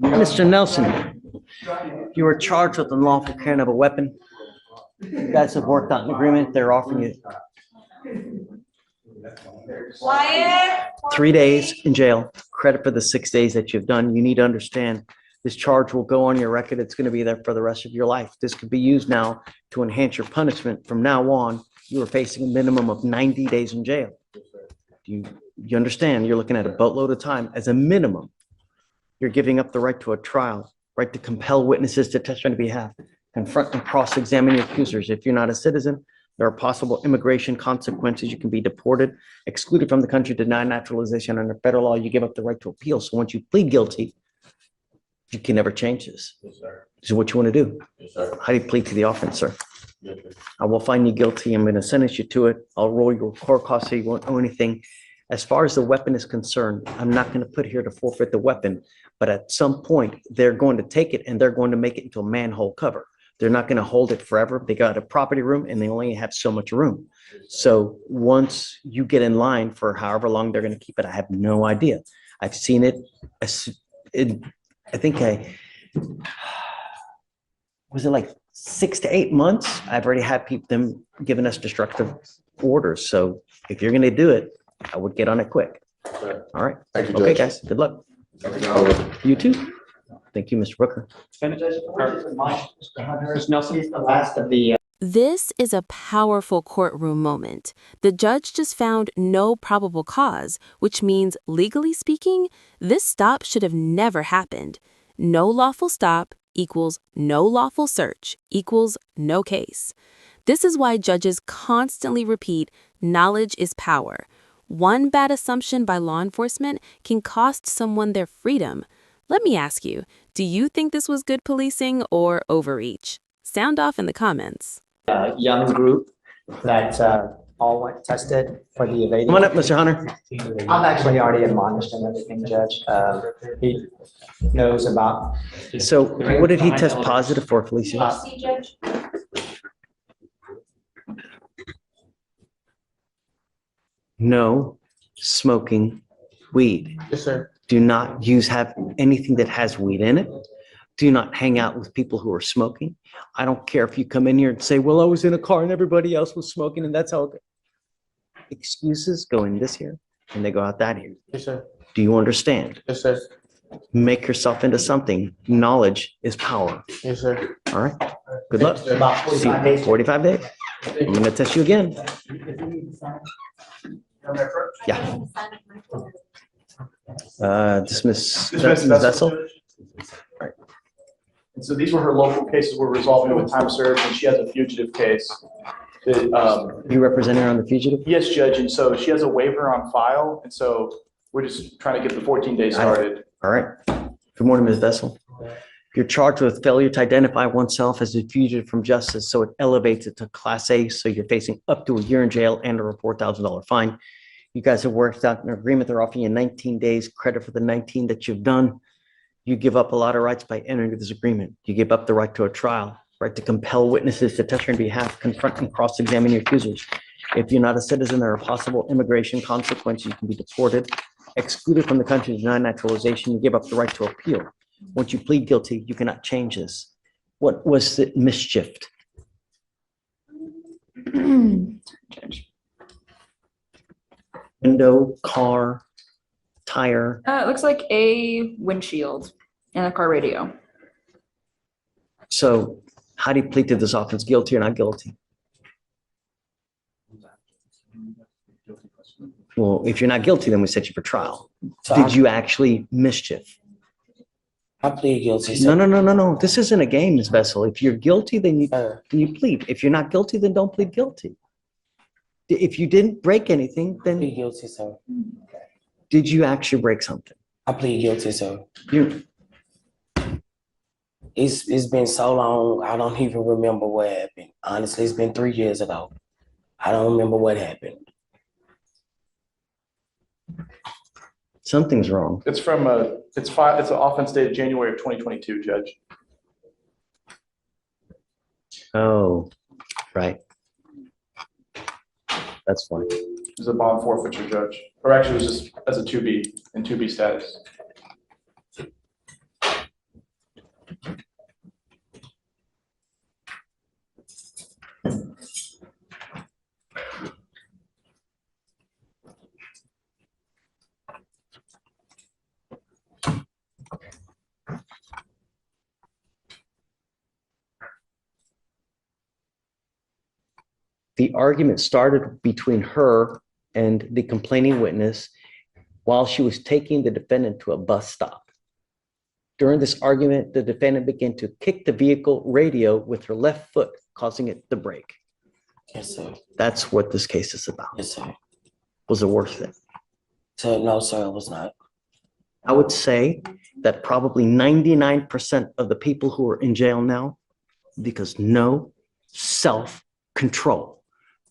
Mr. Nelson, you were charged with unlawful carrying of a weapon. You guys have worked out an agreement. They're offering you Quiet. 3 days in jail, credit for the 6 days that you've done. You need to understand this charge will go on your record. It's going to be there for the rest of your life. This could be used now to enhance your punishment. From now on, you are facing a minimum of 90 days in jail. You understand? You're looking at a boatload of time as a minimum. You're giving up the right to a trial, right to compel witnesses to testify on your behalf, confront and cross-examine your accusers. If you're not a citizen, there are possible immigration consequences. You can be deported, excluded from the country, denied naturalization. Under federal law, you give up the right to appeal. So once you plead guilty, you can never change this. Yes, sir. This is what you want to do. Yes, sir. How do you plead to the offense, sir? Yes, sir. I will find you guilty. I'm going to sentence you to it. I'll roll your court costs so you won't owe anything. As far as the weapon is concerned, I'm not going to put here to forfeit the weapon, but at some point they're going to take it and they're going to make it into a manhole cover. They're not going to hold it forever. They got a property room and they only have so much room. So once you get in line for however long they're going to keep it, I have no idea. I've seen it. I think was it like 6 to 8 months? I've already had them giving us destructive orders. So if you're going to do it, I would get on it quick. All right. Thank you, okay, Judge. guys. Good luck. You too. Thank you, Mr. Booker. This is a powerful courtroom moment. The judge just found no probable cause, which means, legally speaking, this stop should have never happened. No lawful stop equals no lawful search equals no case. This is why judges constantly repeat, knowledge is power. One bad assumption by law enforcement can cost someone their freedom. Let me ask you, do you think this was good policing or overreach? Sound off in the comments. Young group that all went tested for the evading. Come on up, Mr. Hunter. I've actually already admonished and everything, Judge. He knows about. So what did he test positive for, Felicia? No smoking weed. Yes, sir. Do not have anything that has weed in it. Do not hang out with people who are smoking. I don't care if you come in here and say, well, I was in a car and everybody else was smoking and that's how it goes. Excuses go in this here and they go out that here. Yes, sir. Do you understand? Yes, sir. Make yourself into something. Knowledge is power. Yes, sir. All right. Good luck. About 45 days. 45 days. I'm going to test you again. Yeah. Dismiss Dismiss Ms. Vessel. Vessel. And so these were her local cases. We're resolving it with time served, and she has a fugitive case. that, You represent her on the fugitive? Yes, Judge, and so she has a waiver on file, and so we're just trying to get the 14 days started. All right. Good morning, Ms. Vessel. You're charged with failure to identify oneself as a fugitive from justice, so it elevates it to Class A, so you're facing up to a year in jail and a $4,000 fine. You guys have worked out an agreement. They're offering you 19 days credit for the 19 that you've done. You give up a lot of rights by entering this agreement. You give up the right to a trial, right to compel witnesses to testify on behalf, confront and cross-examine your accusers. If you're not a citizen, there are possible immigration consequences. You can be deported, excluded from the country, denied naturalization. You give up the right to appeal. Once you plead guilty, you cannot change this. What was the mischief? Window, car, tire. It looks like a windshield and a car radio. So how do you plead to this offense? Guilty or not guilty? Well, if you're not guilty, then we set you for trial. Did you actually mischief? I plead guilty. No. This isn't a game, Ms. Vessel. If you're guilty, then you plead. If you're not guilty, then don't plead guilty. If you didn't break anything, then Plead guilty, sir. did you actually break something? I plead guilty, sir. You, It's been so long, I don't even remember what happened. Honestly, it's been 3 years ago. I don't remember what happened. something's wrong. It's from it's an offense dated January of 2022, Judge. Oh, right. That's fine. It was a bond forfeiture, Judge. Or actually, it was just as a 2B, in 2B status. The argument started between her and the complaining witness while she was taking the defendant to a bus stop. During this argument, the defendant began to kick the vehicle radio with her left foot, causing it to break. Yes, sir. That's what this case is about. Yes, sir. Was it worth it? So, no, sir, it was not. I would say that probably 99% of the people who are in jail now, because no self-control.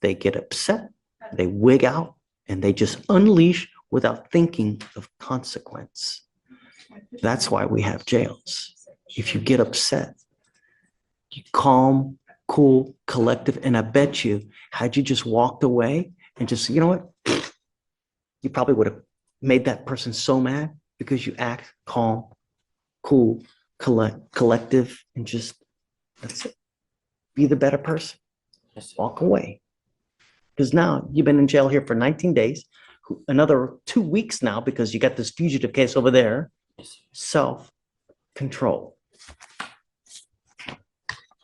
They get upset, they wig out, and they just unleash without thinking of consequence. That's why we have jails. If you get upset, you calm, cool, collective, and I bet you, had you just walked away and just, you know what? You probably would have made that person so mad because you act calm, cool, collective, and just, that's it. Be the better person. Walk away. Because now you've been in jail here for 19 days, another 2 weeks now because you got this fugitive case over there. Self-control.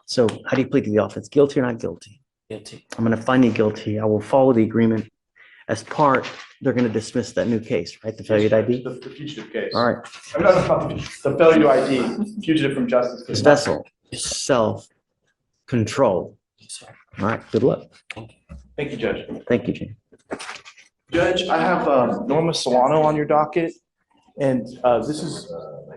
So how do you plead to the offense? Guilty or not guilty? Guilty. I'm going to find you guilty. I will follow the agreement. As part, they're going to dismiss that new case, right? The failure to ID? The fugitive case. All right. I mean, not the failure to ID, fugitive from justice. This vessel, self-control. All right. Good luck. Thank you, Judge. Thank you, Jane. Judge, I have Norma Solano on your docket, and this is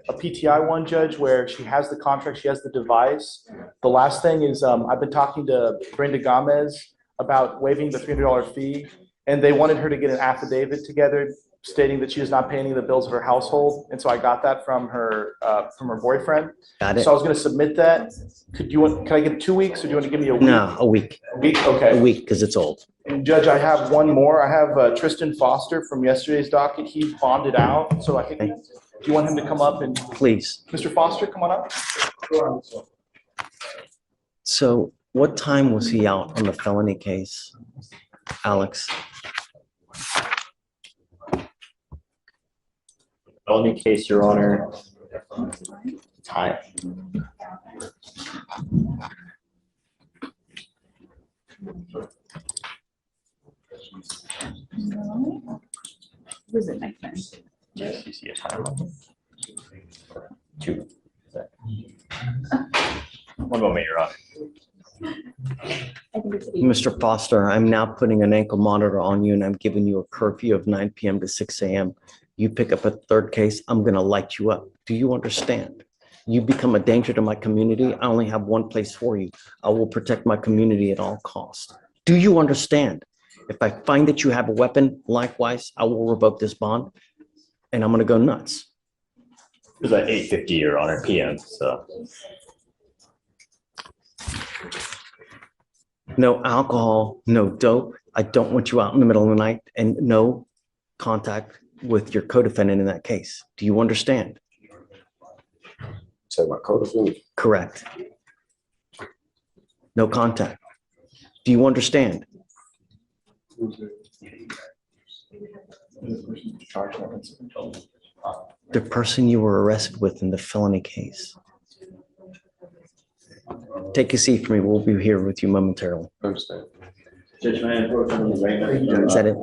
a PTI one, Judge, where she has the contract, she has the device. The last thing is I've been talking to Brenda Gomez about waiving the $300 fee, and they wanted her to get an affidavit together stating that she was not paying any of the bills of her household. And so I got that from her boyfriend. Got it? So I was gonna submit that. Can I get 2 weeks or do you want to give me a week? No, a week. A week, okay. A week, because it's old. And Judge, I have one more. I have Tristan Foster from yesterday's docket. He's bonded out. So I think, do you want him to come up and? Please. Mr. Foster, come on up. So what time was he out on the felony case, Alex? Felony case, Your Honor. Time. Was it my friend? Yes, you see a time. 2. One moment, Your Honor. I think it's 8. Mr. Foster, I'm now putting an ankle monitor on you and I'm giving you a curfew of 9 p.m. to 6 a.m. You pick up a third case, I'm gonna light you up. Do you understand? You become a danger to my community. I only have one place for you. I will protect my community at all costs. Do you understand? If I find that you have a weapon, likewise, I will revoke this bond and I'm gonna go nuts. It was at 8:50, Your Honor, PM, so. No alcohol, no dope. I don't want you out in the middle of the night, and no contact with your co-defendant in that case. Do you understand? Say my co-defendant. Correct. No contact. Do you understand? The person you were arrested with in the felony case. Take a seat for me. We'll be here with you momentarily. Understand. Is that it?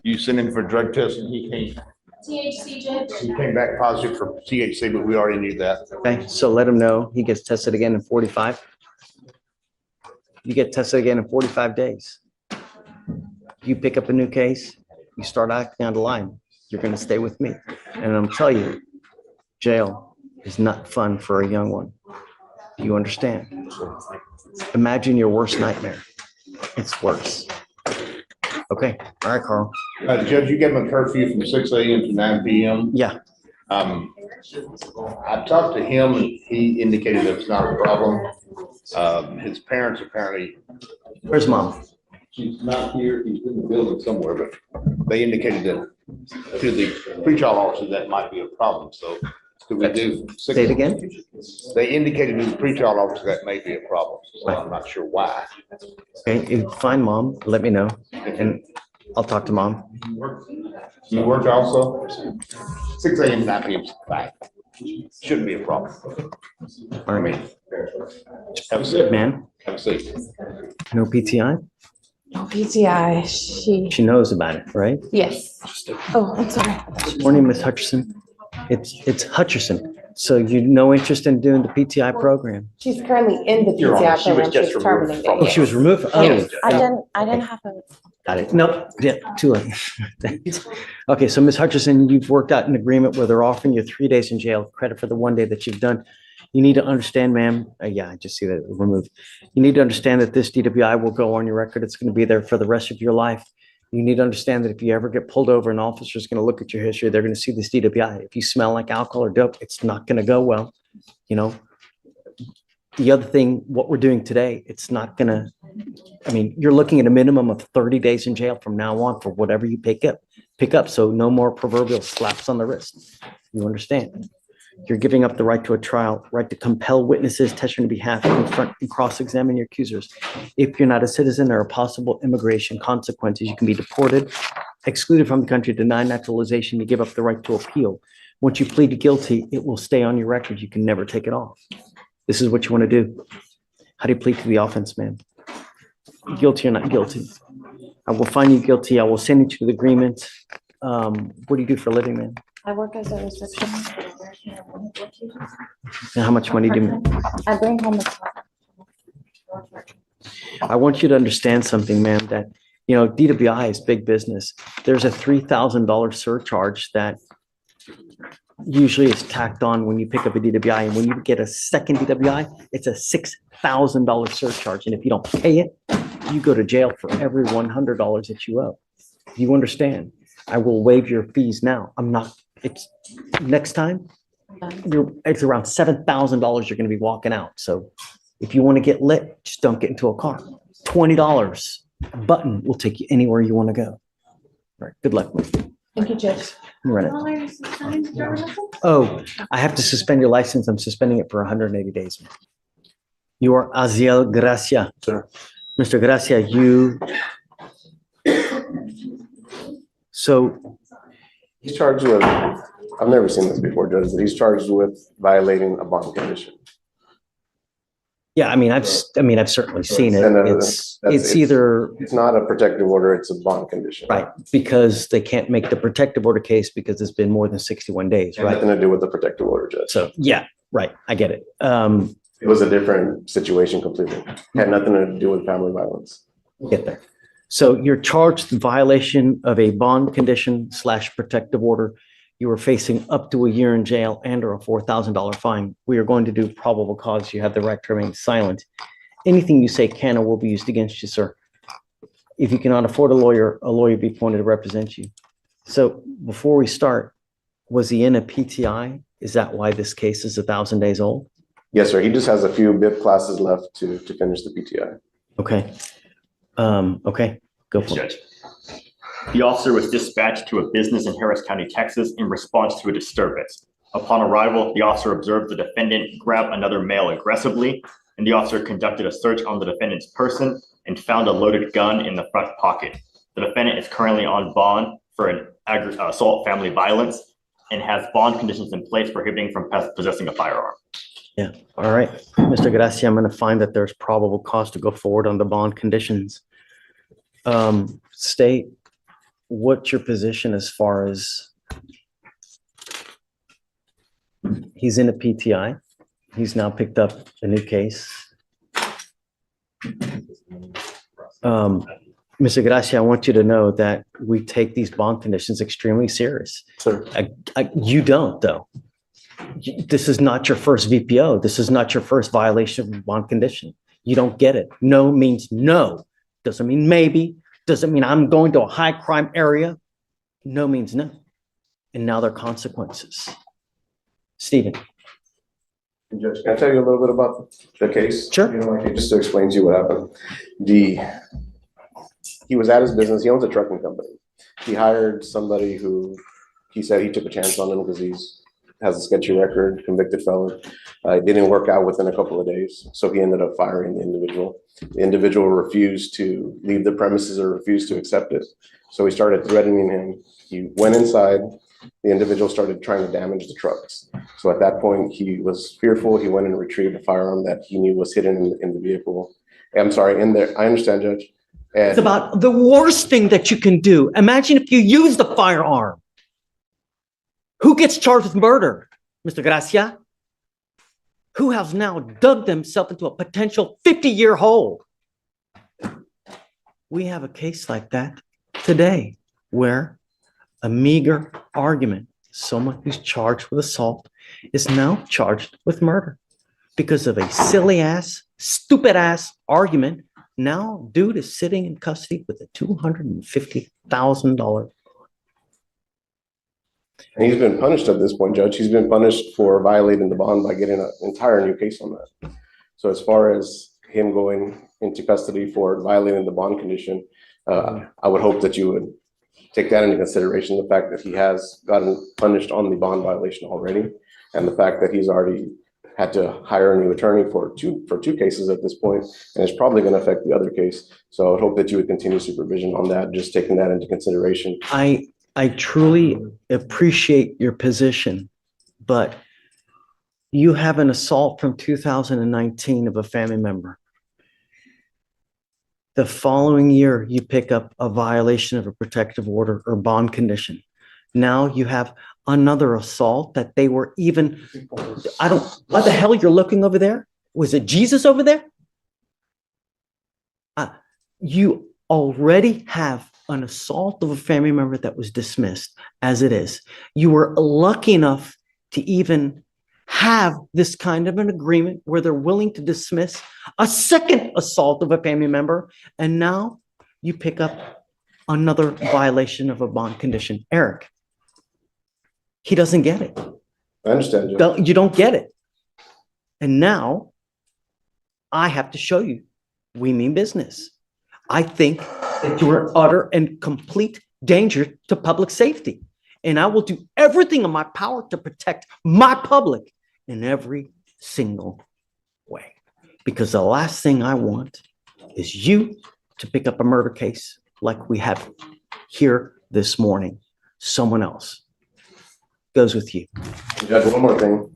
You sent him for drug test and he came, THC, Judge. he came back positive for THC, but we already knew that. Okay, so let him know he gets tested again in 45. You get tested again in 45 days. You pick up a new case, you start acting out of line, you're gonna stay with me. And I'm telling you, jail is not fun for a young one. Do you understand? Imagine your worst nightmare. It's worse. Okay, all right, Carl. Judge, you gave him a curfew from 6 a.m. to 9 p.m. Yeah. I talked to him and he indicated that it's not a problem. His parents apparently. Where's mom? She's not here. He's in the building somewhere, but they indicated that to the pretrial officer that might be a problem. So could we do? Say it again? They indicated to the pretrial officer that may be a problem. So I'm not sure why. Okay, if you find mom, let me know and I'll talk to mom. You work also? 6 a.m. to 9 p.m. is fine. Shouldn't be a problem. All right. Have a seat, man. Have a seat. No PTI? No PTI. She knows about it, right? Yes. Oh, I'm sorry. Morning, Miss Hutcherson. It's Hutcherson. So you no interest in doing the PTI program? She's currently in the Your Honor, PTI she was program. just She's removed terminated. from it. Oh, she was removed? Oh. Yes. I didn't have a. Got it. No, yeah, too late. Okay, so Ms. Hutcherson, you've worked out an agreement where they're offering you 3 days in jail, credit for the 1 day that you've done. You need to understand, ma'am, yeah, I just see that removed. You need to understand that this DWI will go on your record. It's going to be there for the rest of your life. You need to understand that if you ever get pulled over, an officer is going to look at your history. They're going to see this DWI. If you smell like alcohol or dope, it's not going to go well. You know, the other thing, what we're doing today, it's not going to, I mean, you're looking at a minimum of 30 days in jail from now on for whatever you pick up. So no more proverbial slaps on the wrist. You understand? You're giving up the right to a trial, right to compel witnesses, testify on behalf, confront and cross-examine your accusers. If you're not a citizen, there are possible immigration consequences. You can be deported, excluded from the country, denied naturalization. You give up the right to appeal. Once you plead guilty, it will stay on your record. You can never take it off. This is what you want to do. How do you plead to the offense, ma'am? Guilty or not guilty? I will find you guilty. I will send you to the agreement. What do you do for a living, ma'am? I work as a receptionist. And how much money do you make? I bring home I want you to understand something, ma'am, that, you know, DWI is big business. There's a $3,000 surcharge that usually is tacked on when you pick up a DWI. And when you get a second DWI, it's a $6,000 surcharge. And if you don't pay it, you go to jail for every $100 that you owe. You understand? I will waive your fees now. I'm not, it's, next time, it's around $7,000 you're gonna be walking out. So if you want to get lit, just don't get into a car. $20, a button will take you anywhere you want to go. All right, good luck. Thank you, Judge. You run it. Oh, I have to suspend your license. I'm suspending it for 180 days. You are Aziel Gracia. Sir. Mr. Gracia, you. So He's charged with, I've never seen this before, Judge, but he's charged with violating a bond condition. yeah, I mean, I've certainly seen it. And, It's either It's not a protective order, it's a bond condition. right because they can't make the protective order case because it's been more than 61 days, Had right? nothing to do with the protective order, Judge. So yeah, right. I get it. It was a different situation completely. Had nothing to do with family violence. Get there. So you're charged in violation of a bond condition / protective order. You are facing up to a year in jail and or a $4,000 fine. We are going to do probable cause. You have the right to remain silent. Anything you say can or will be used against you, sir. If you cannot afford a lawyer will be appointed to represent you. So before we start, was he in a PTI? Is that why this case is 1,000 days old? Yes, sir. He just has a few BIP classes left to finish the PTI. Okay. Okay, go for it. Judge. The officer was dispatched to a business in Harris County, Texas in response to a disturbance. Upon arrival, the officer observed the defendant grab another male aggressively, and the officer conducted a search on the defendant's person and found a loaded gun in the front pocket. The defendant is currently on bond for an assault family violence and has bond conditions in place prohibiting from possessing a firearm. Yeah, all right. Mr. Gracia, I'm going to find that there's probable cause to go forward on the bond conditions. State, what's your position as far as he's in a PTI? He's now picked up a new case. Mr. Gracia, I want you to know that we take these bond conditions extremely serious. Sir. You don't, though. This is not your first VPO. This is not your first violation of bond condition. You don't get it. No means no. Doesn't mean maybe. Doesn't mean I'm going to a high crime area. No means no. And now there are consequences. Stephen. Judge, can I tell you a little bit about the case? Sure. You know, like, just to explain to you what happened. He was at his business. He owns a trucking company. He hired somebody who he said he took a chance on him because has a sketchy record, convicted felon. It didn't work out within a couple of days. So he ended up firing the individual. The individual refused to leave the premises or refused to accept it. So he started threatening him. He went inside. The individual started trying to damage the trucks. So at that point, he was fearful. He went and retrieved a firearm that he knew was hidden in the vehicle. I'm sorry, in there. I understand, Judge. And it's about the worst thing that you can do. Imagine if you use the firearm. Who gets charged with murder, Mr. Gracia? Who has now dug themselves into a potential 50-year hole? We have a case like that today where a meager argument, someone who's charged with assault is now charged with murder because of a silly ass, stupid ass argument. Now dude is sitting in custody with a $250,000. And he's been punished at this point, Judge. He's been punished for violating the bond by getting an entire new case on that. So as far as him going into custody for violating the bond condition, I would hope that you would take that into consideration, the fact that he has gotten punished on the bond violation already, and the fact that he's already had to hire a new attorney for two cases at this point, and it's probably going to affect the other case. So I would hope that you would continue supervision on that, just taking that into consideration. I truly appreciate your position, but you have an assault from 2019 of a family member. The following year, you pick up a violation of a protective order or bond condition. Now you have another assault that they were even, what the hell you're looking over there? Was it Jesus over there? You already have an assault of a family member that was dismissed as it is. You were lucky enough to even have this kind of an agreement where they're willing to dismiss a second assault of a family member. And now you pick up Another violation of a bond condition. Eric, he doesn't get it. I understand, Judge. You don't get it. And now I have to show you we mean business. I think that you are utter and complete danger to public safety. And I will do everything in my power to protect my public in every single way. Because the last thing I want is you to pick up a murder case like we have here this morning. Someone else goes with you. Judge, one more thing.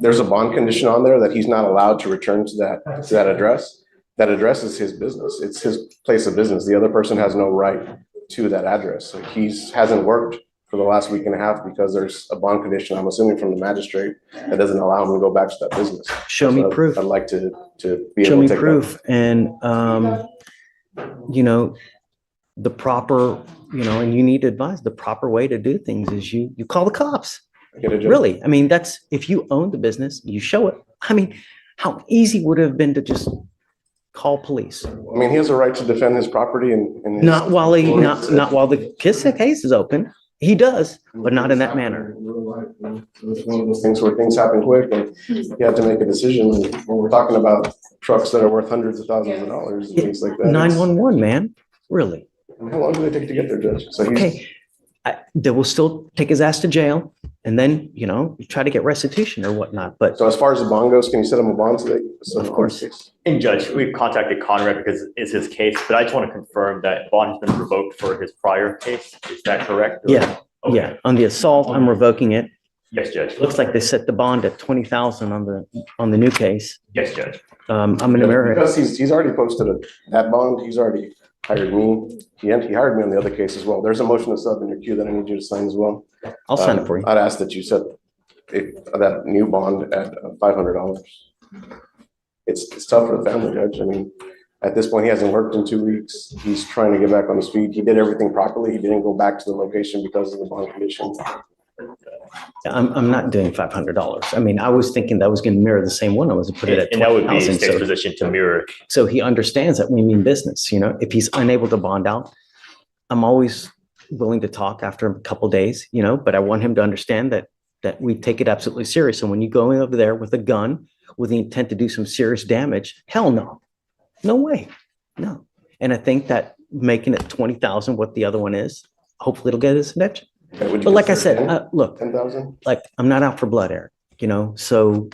There's a bond condition on there that he's not allowed to return to that address. That address is his business. It's his place of business. The other person has no right to that address. So hasn't worked for the last week and a half because there's a bond condition, I'm assuming from the magistrate, that doesn't allow him to go back to that business. Show me proof. I'd like to be Show able me to take proof. And, the proper, and you need to advise, the proper way to do things is you call the cops. Really. I mean, if you own the business, you show it. I mean, how easy would it have been to just call police? I mean, he has a right to defend his property and Not while the case is open. He does, but not in that manner. It's one of those things where things happen quick and you have to make a decision. And when we're talking about trucks that are worth hundreds of thousands of dollars and things like that. 911, man. Really? How long do they take to get there, Judge? So Okay. They will still take his ass to jail and then, you try to get restitution or whatnot. But so as far as the bond goes, can you set him a bond today? Of course. And Judge, we've contacted Conrad because it's his case, but I just want to confirm that bond has been revoked for his prior case. Is that correct? Yeah. Okay. Yeah. On the assault, I'm revoking it. Yes, Judge. Looks like they set the bond at 20,000 on the new case. Yes, Judge. I'm gonna mirror it. Because he's already posted that bond. He's already hired me. He hired me on the other case as well. There's a motion to sub in your queue that I need you to sign as well. I'll sign it for you. I'd ask that you set that new bond at $500. It's tough for the family, Judge. I mean, at this point, he hasn't worked in 2 weeks. He's trying to get back on his feet. He did everything properly. He didn't go back to the location because of the bond condition. I'm not doing $500. I mean, I was thinking that was going to mirror the same one. I was put it at And that would be 20,000. his state's position to mirror. So he understands that we mean business. If he's unable to bond out, I'm always willing to talk after a couple days, but I want him to understand that we take it absolutely serious. And when you go over there with a gun with the intent to do some serious damage, hell no. No way. No. And I think that making it 20,000, what the other one is, hopefully it'll get his attention. Okay, But like I said, look, 10,000? like I'm not out for blood, Eric, so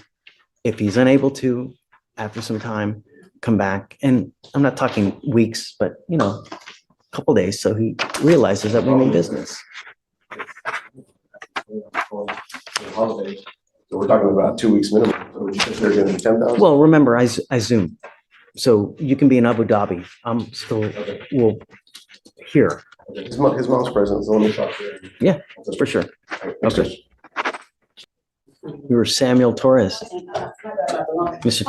if he's unable to, after some time, come back, and I'm not talking weeks, but a couple days, so he realizes that we mean business. So we're talking about 2 weeks minimum. So would you consider getting 10,000? Well, remember, I Zoom, so you can be in Abu Dhabi. I'm still, here. His mom's present, so let me talk to her. Yeah, for sure. Okay. You were Samuel Torres. Mr.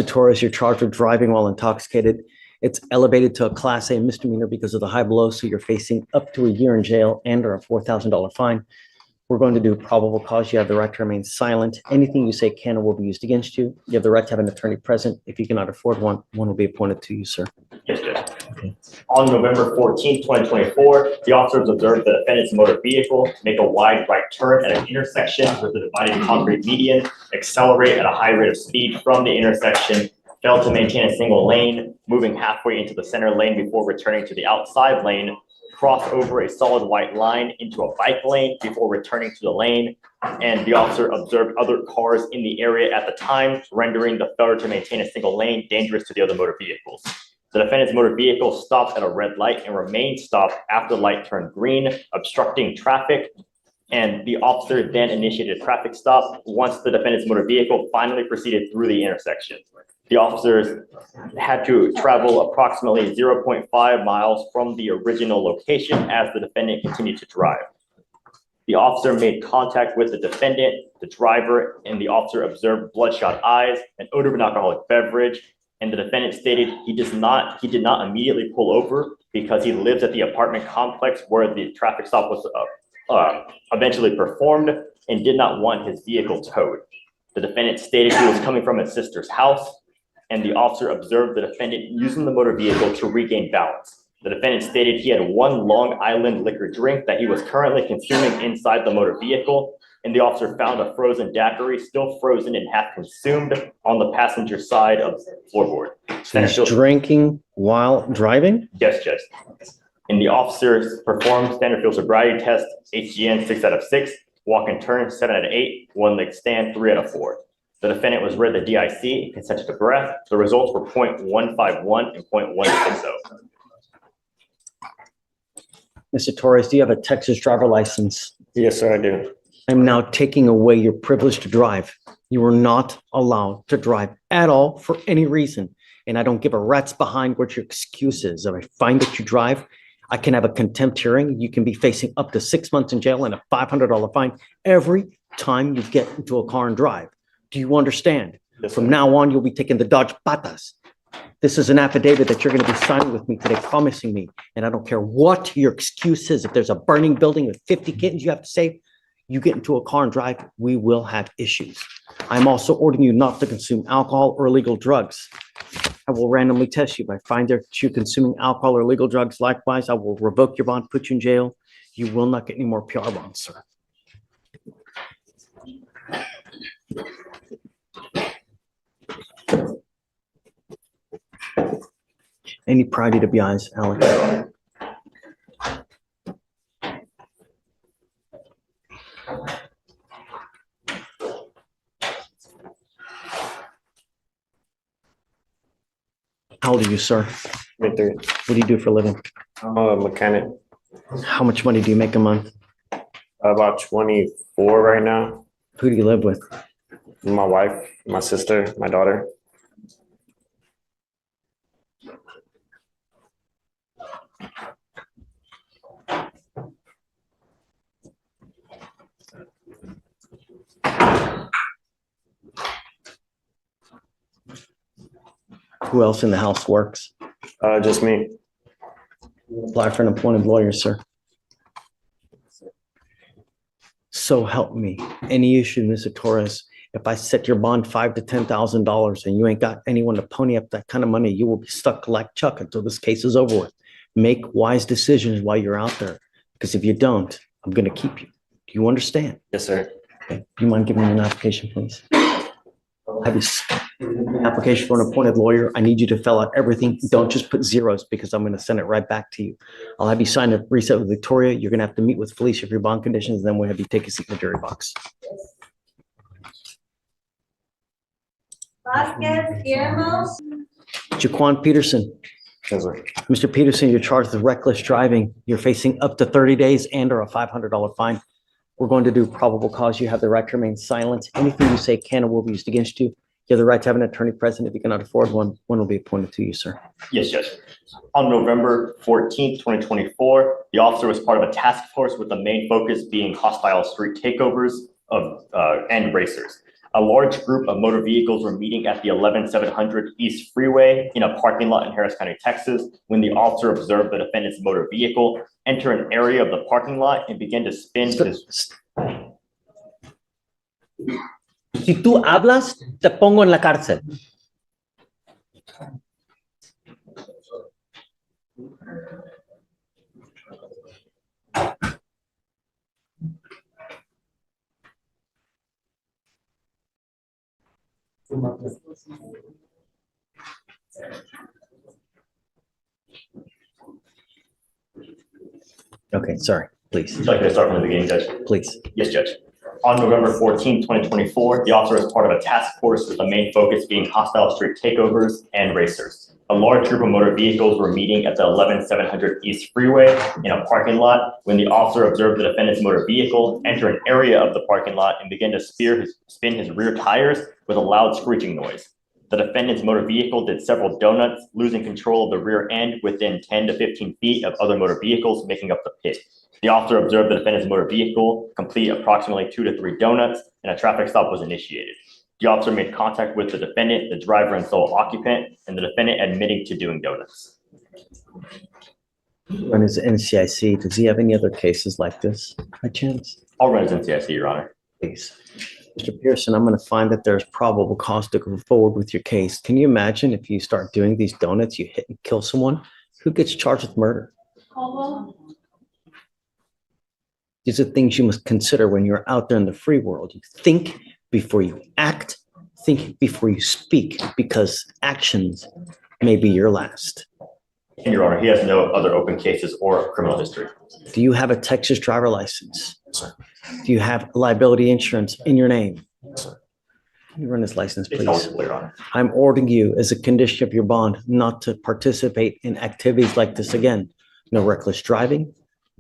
Torres, you're charged with driving while intoxicated. It's elevated to a Class A misdemeanor because of the high blow, so you're facing up to a year in jail and or a $4,000 fine. We're going to do probable cause. You have the right to remain silent. Anything you say can or will be used against you. You have the right to have an attorney present. If you cannot afford one, one will be appointed to you, sir. Yes, Judge. Okay. On November 14th, 2024, the officers observed the defendant's motor vehicle make a wide right turn at an intersection with a dividing concrete median, accelerate at a high rate of speed from the intersection, failed to maintain a single lane, moving halfway into the center lane before returning to the outside lane, cross over a solid white line into a bike lane before returning to the lane, and the officer observed other cars in the area at the time, rendering the failure to maintain a single lane dangerous to the other motor vehicles. The defendant's motor vehicle stopped at a red light and remained stopped after the light turned green, obstructing traffic, and the officer then initiated a traffic stop once the defendant's motor vehicle finally proceeded through the intersection. The officers had to travel approximately 0.5 miles from the original location as the defendant continued to drive. The officer made contact with the defendant, the driver, and the officer observed bloodshot eyes, an odor of an alcoholic beverage, and the defendant stated he did not immediately pull over because he lives at the apartment complex where the traffic stop was eventually performed and did not want his vehicle towed. The defendant stated he was coming from his sister's house, and the officer observed the defendant using the motor vehicle to regain balance. The defendant stated he had one Long Island liquor drink that he was currently consuming inside the motor vehicle, and the officer found a frozen daiquiri still frozen and half consumed on the passenger side of the floorboard. So he's drinking while driving? Yes, Judge. And the officers performed standard field sobriety test, HGN 6 out of 6, walk and turn 7 out of 8, one leg stand 3 out of 4. The defendant was read the DIC and consented to breath. The results were 0.151 and 0.160. Mr. Torres, do you have a Texas driver license? Yes, sir, I do. I'm now taking away your privilege to drive. You are not allowed to drive at all for any reason. And I don't give a rat's behind what your excuse is. If I find that you drive, I can have a contempt hearing. You can be facing up to 6 months in jail and a $500 fine every time you get into a car and drive. Do you understand? Yes, From now on, you'll be taking the Dodge Patas. This is an affidavit that you're going to be signing with me today, promising me. And I don't care what your excuse is. If there's a burning building with 50 kittens you have to save, you get into a car and drive, we will have issues. I'm also ordering you not to consume alcohol or illegal drugs. I will randomly test you. If I find that you're consuming alcohol or illegal drugs, likewise, I will revoke your bond, put you in jail. You will not get any more PR bonds, sir. Any priority to be eyes, Alex? How old are you, sir? Mid-30. What do you do for a living? I'm a mechanic. How much money do you make a month? About 24 right now. Who do you live with? My wife, my sister, my daughter. Who else in the house works? Just me. Apply for an appointed lawyer, sir. So help me. Any issue, Mr. Torres, if I set your bond $5,000 to $10,000 and you ain't got anyone to pony up that kind of money, you will be stuck like Chuck until this case is over with. Make wise decisions while you're out there, because if you don't, I'm going to keep you. Do you understand? Yes, sir. Okay. Do you mind giving me an application, please? Have you application for an appointed lawyer? I need you to fill out everything. Don't just put zeros, because I'm going to send it right back to you. I'll have you sign a reset with Victoria. You're going to have to meet with Felicia for your bond conditions. Then we'll have you take a seat in the jury box. Vasquez, Guillermo. Jaquan Peterson. Yes, sir. Mr. Peterson, you're charged with reckless driving. You're facing up to 30 days and or a $500 fine. We're going to do probable cause. You have the right to remain silent. Anything you say can or will be used against you. You have the right to have an attorney present. If you cannot afford one, one will be appointed to you, sir. Yes, Judge. On November 14th, 2024, the officer was part of a task force with the main focus being hostile street takeovers and racers. A large group of motor vehicles were meeting at the 11700 East Freeway in a parking lot in Harris County, Texas, when the officer observed the defendant's motor vehicle enter an area of the parking lot and begin to spin his... Si tú hablas, te pongo en la cárcel. Okay, sorry, please. Would you like me to start from the beginning, Judge? Please. Yes, Judge. On November 14, 2024, the officer was part of a task force with the main focus being hostile street takeovers and racers. A large group of motor vehicles were meeting at the 11700 East Freeway in a parking lot when the officer observed the defendant's motor vehicle enter an area of the parking lot and begin to spin his rear tires with a loud screeching noise. The defendant's motor vehicle did several donuts, losing control of the rear end within 10 to 15 feet of other motor vehicles, making up the pit. The officer observed the defendant's motor vehicle complete approximately 2 to 3 donuts, and a traffic stop was initiated. The officer made contact with the defendant, the driver and sole occupant, and the defendant admitting to doing donuts. Run his NCIC. Does he have any other cases like this by chance? I'll run his NCIC, Your Honor. Please. Mr. Pearson, I'm going to find that there's probable cause to go forward with your case. Can you imagine if you start doing these donuts, you hit and kill someone? Who gets charged with murder? These are things you must consider when you're out there in the free world. You think before you act, think before you speak, because actions may be your last. And Your Honor, he has no other open cases or criminal history. Do you have a Texas driver license? Sir. Do you have liability insurance in your name? Sir. Can you run his license, It's please? eligible, Your Honor. I'm ordering you as a condition of your bond not to participate in activities like this again. No reckless driving,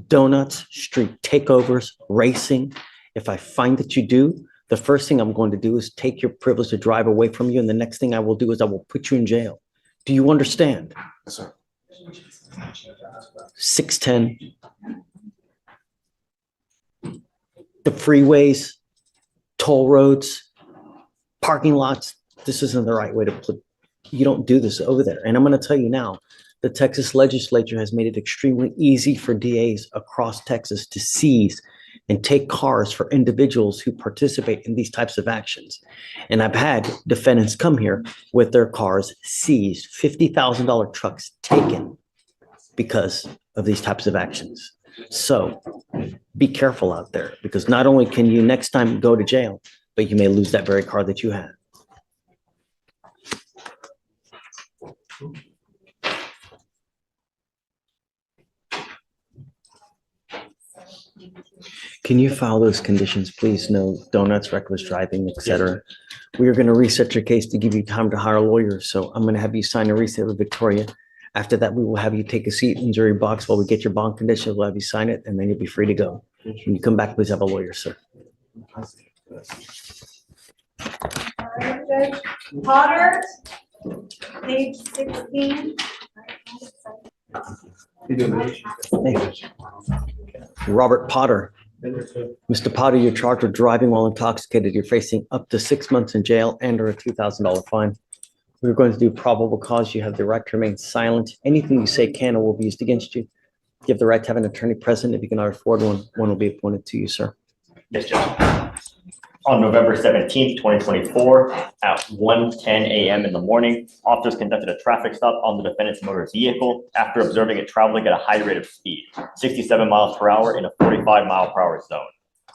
donuts, street takeovers, racing. If I find that you do, the first thing I'm going to do is take your privilege to drive away from you. And the next thing I will do is I will put you in jail. Do you understand? Yes, sir. 610. The freeways, toll roads, parking lots. This isn't the right way to put. You don't do this over there. And I'm going to tell you now, the Texas legislature has made it extremely easy for DAs across Texas to seize and take cars for individuals who participate in these types of actions. And I've had defendants come here with their cars seized, $50,000 trucks taken because of these types of actions. So be careful out there, because not only can you next time go to jail, but you may lose that very car that you had. Can you file those conditions, please? No donuts, reckless driving, etc. We are going to reset your case to give you time to hire a lawyer. So I'm going to have you sign a reset with Victoria. After that, we will have you take a seat in jury box while we get your bond condition. We'll have you sign it, and then you'll be free to go. When you come back, please have a lawyer, sir. Judge Potter, page 16. Hey. Robert Potter. Mr. Potter, you're charged with driving while intoxicated. You're facing up to 6 months in jail and or a $2,000 fine. We're going to do probable cause. You have the right to remain silent. Anything you say can or will be used against you. You have the right to have an attorney present. If you cannot afford one, one will be appointed to you, sir. Yes, Judge. On November 17th, 2024, at 1:10 a.m. in the morning, officers conducted a traffic stop on the defendant's motor vehicle after observing it traveling at a high rate of speed, 67 miles per hour in a 45 mile per hour zone.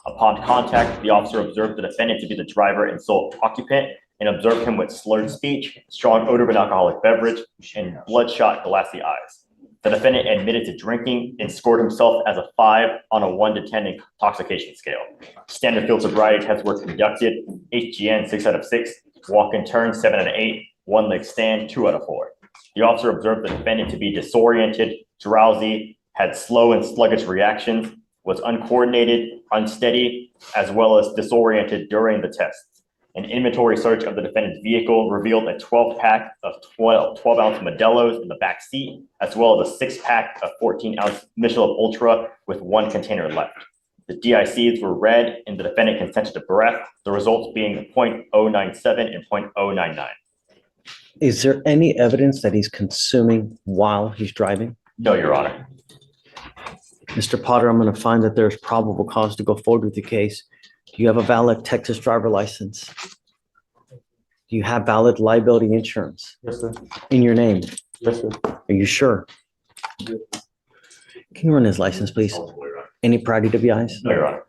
Upon contact, the officer observed the defendant to be the driver and sole occupant and observed him with slurred speech, strong odor of an alcoholic beverage, and bloodshot, glassy eyes. The defendant admitted to drinking and scored himself as a 5 on a 1 to 10 intoxication scale. Standard field sobriety tests were conducted, HGN 6 out of 6, walk and turn 7 out of 8, one leg stand 2 out of 4. The officer observed the defendant to be disoriented, drowsy, had slow and sluggish reactions, was uncoordinated, unsteady, as well as disoriented during the test. An inventory search of the defendant's vehicle revealed a 12-pack of 12-ounce Modelo's in the back seat, as well as a 6-pack of 14-ounce Michelob Ultra with 1 container left. The DICs were read and the defendant consented to breath, the results being 0.097 and 0.099. Is there any evidence that he's consuming while he's driving? No, Your Honor. Mr. Potter, I'm going to find that there's probable cause to go forward with the case. Do you have a valid Texas driver license? Do you have valid liability insurance? Yes, sir. In your name? Yes, sir. Are you sure? Can you run his license, please? Any prior DWIs? No, Your Honor.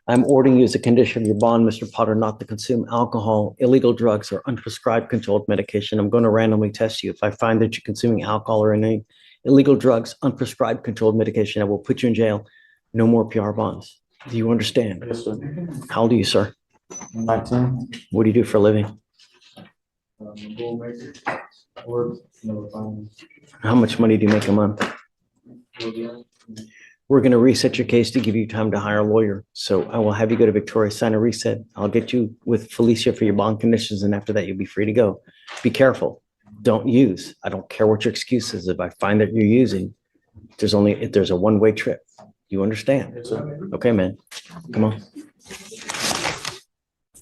I'm ordering you as a condition of your bond, Mr. Potter, not to consume alcohol, illegal drugs, or unprescribed controlled medication. I'm going to randomly test you. If I find that you're consuming alcohol or any illegal drugs, unprescribed controlled medication, I will put you in jail. No more PR bonds. Do you understand? Yes, sir. How old are you, sir? 19. What do you do for a living? How much money do you make a month? We're going to reset your case to give you time to hire a lawyer. So I will have you go to Victoria, sign a reset. I'll get you with Felicia for your bond conditions. And after that, you'll be free to go. Be careful. Don't use. I don't care what your excuse is. If I find that you're using, there's a one-way trip. You understand? Yes, sir. Okay, man. Come on.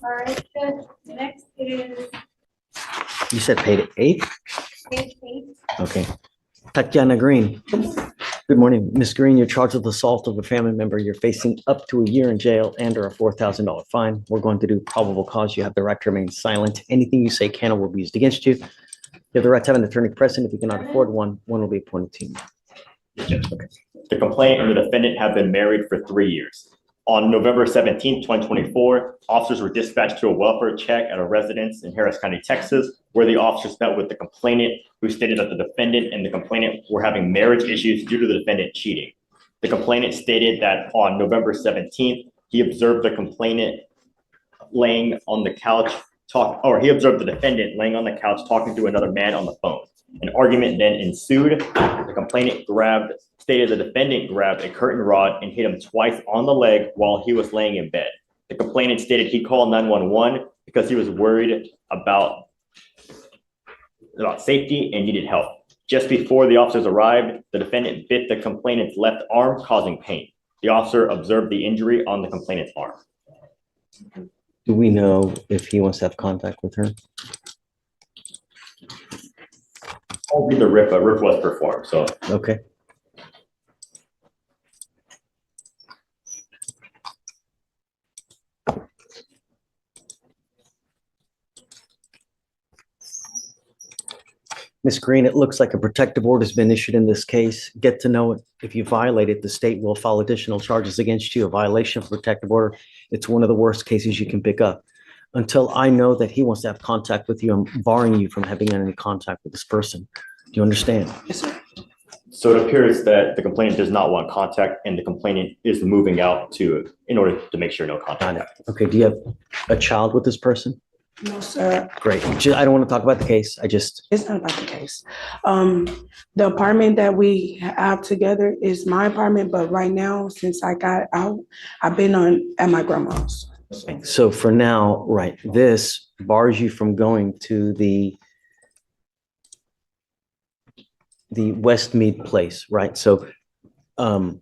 All right, Judge, next is You said paid 8? page 8. Okay. Tatiana Green. Good morning, Ms. Green. You're charged with assault of a family member. You're facing up to a year in jail and or a $4,000 fine. We're going to do probable cause. You have the right to remain silent. Anything you say can or will be used against you. You have the right to have an attorney present. If you cannot afford one, one will be appointed to you. The complainant and the defendant have been married for 3 years. On November 17, 2024, officers were dispatched to a welfare check at a residence in Harris County, Texas, where the officers met with the complainant, who stated that the defendant and the complainant were having marriage issues due to the defendant cheating. The complainant stated that on November 17th, he observed the complainant laying on the couch he observed the defendant laying on the couch talking to another man on the phone. An argument then ensued. The complainant stated the defendant grabbed a curtain rod and hit him twice on the leg while he was laying in bed. The complainant stated he called 911 because he was worried about safety and needed help. Just before the officers arrived, the defendant bit the complainant's left arm, causing pain. The officer observed the injury on the complainant's arm. Do we know if he wants to have contact with her? I'll read the RIF. A RIF was performed, so. Okay. Ms. Green, it looks like a protective order has been issued in this case. Get to know it. If you violate it, the state will file additional charges against you, a violation of protective order. It's one of the worst cases you can pick up. Until I know that he wants to have contact with you, I'm barring you from having any contact with this person. Do you understand? Yes, sir. So it appears that the complainant does not want contact and the complainant is moving out in order to make sure no contact. Okay, do you have a child with this person? No, sir. Great. I don't want to talk about the case. It's not about the case. The apartment that we have together is my apartment, but right now, since I got out, I've been at my grandma's. So for now, right, this bars you from going to the Westmead place, right? So you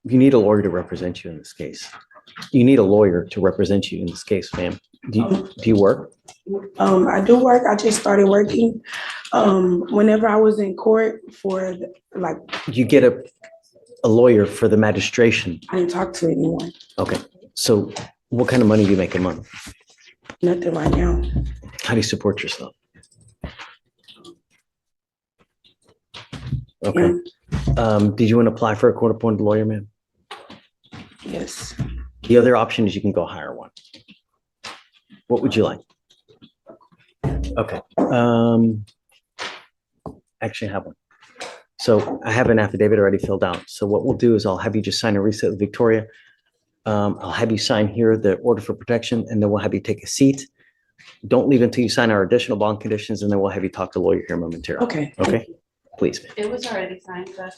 need a lawyer to represent you in this case. You need a lawyer to represent you in this case, ma'am. Do you work? I do work. I just started working. Whenever I was in court for You get a lawyer for the magistration. I didn't talk to anyone. Okay. So what kind of money do you make a month? Nothing right now. How do you support yourself? Okay. Did you want to apply for a court-appointed lawyer, ma'am? Yes. The other option is you can go hire one. What would you like? Okay. Actually, I have one. So I have an affidavit already filled out. So what we'll do is I'll have you just sign a receipt with Victoria. I'll have you sign here the order for protection, and then we'll have you take a seat. Don't leave until you sign our additional bond conditions, and then we'll have you talk to the lawyer here momentarily. Okay. Okay, please. It was already signed, but.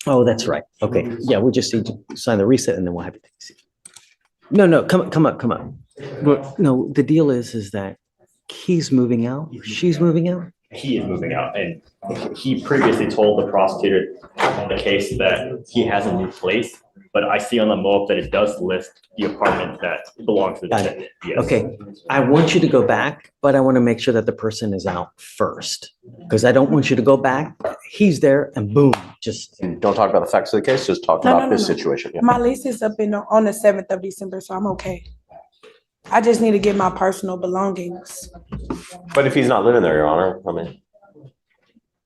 Oh, that's right. Okay, yeah, we just need to sign the reset, and then we'll have you take a seat. No, come up. But no, the deal is that he's moving out, she's moving out. He is moving out, and he previously told the prosecutor on the case that he has a new place, but I see on the MOAP that it does list the apartment that belongs to the defendant. Yes. Okay, I want you to go back, but I want to make sure that the person is out first, because I don't want you to go back. He's there and boom, just. Don't talk about the facts of the case, just talk about this situation. Yeah. My lease is up on the 7th of December, so I'm okay. I just need to get my personal belongings. But if he's not living there, Your Honor, I mean.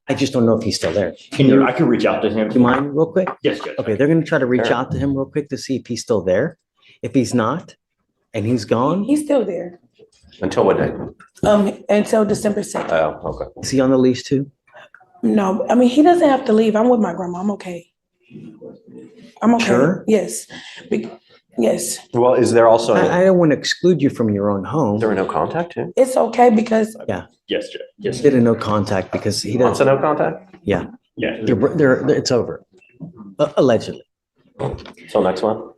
I just don't know if he's still there. I can reach out to him. Do you mind real quick? Yes, Judge. Okay, they're gonna try to reach Sure. out to him real quick to see if he's still there. If he's not, and he's gone, He's still there. Until what date? Until December 2nd. Oh, okay. is he on the lease too? No, I mean, he doesn't have to leave. I'm with my grandma. I'm okay. I'm okay. Sure? Yes. Yes. Well, is there also, I don't want to exclude you from your own home. there no contact too? It's okay because Yeah, Yes, Judge. Yes. did a no contact because he Wants a doesn't. no contact? Yeah, Yeah. it's over. Allegedly. Till next month?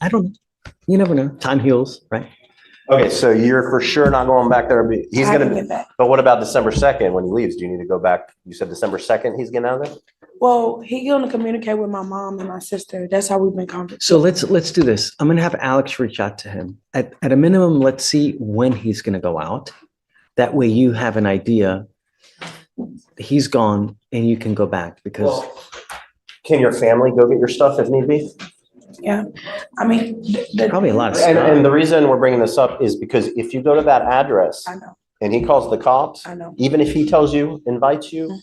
I don't know. You never know. Time heals, right? Okay, so you're for sure not going back there. He's I can gonna, get back. but what about December 2nd when he leaves? Do you need to go back? You said December 2nd he's getting out of there? Well, he's gonna communicate with my mom and my sister. That's how we've been conversing. So let's do this. I'm gonna have Alex reach out to him. At a minimum, let's see when he's gonna go out. That way you have an idea he's gone and you can go back because Can your family go get your stuff if need be? Yeah, I mean, probably a lot of And stuff. the reason we're bringing this up is because if you go to that address I know, and he calls the cops, I know. even if he tells you, invites you,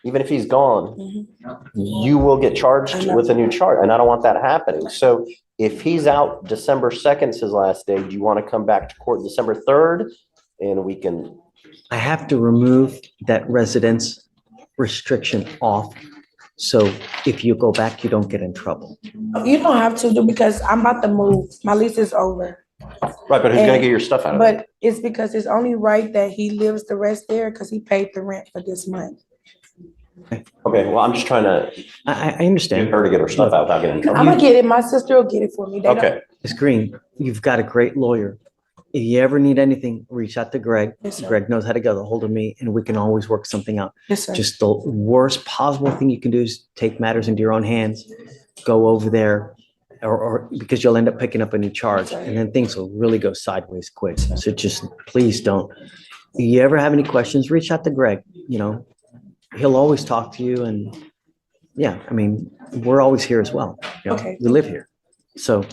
even if he's gone, you will get charged with a new charge. And I don't want that happening. So if he's out December 2nd, is his last day, do you want to come back to court December 3rd? And we can. I have to remove that residence restriction off. So if you go back, you don't get in trouble. You don't have to do because I'm about to move. My lease is over. Right, but who's gonna get your stuff out of it? But it's because it's only right that he lives the rest there because he paid the rent for this month. Okay, well, I'm just trying to. I understand. Get her to get her stuff out without getting in trouble. I'm gonna get it. My sister will get it for me. They don't- Okay. Ms. Green, you've got a great lawyer. If you ever need anything, reach out to Greg. Yes, sir. Greg knows how to get a hold of me and we can always work something out. Yes, sir. Just the worst possible thing you can do is take matters into your own hands, go over there, or because you'll end up picking up a new charge and then things will really go sideways quick. So just please don't. If you ever have any questions, reach out to Greg, he'll always talk to you and yeah, I mean, we're always here as well. Okay. We live here. So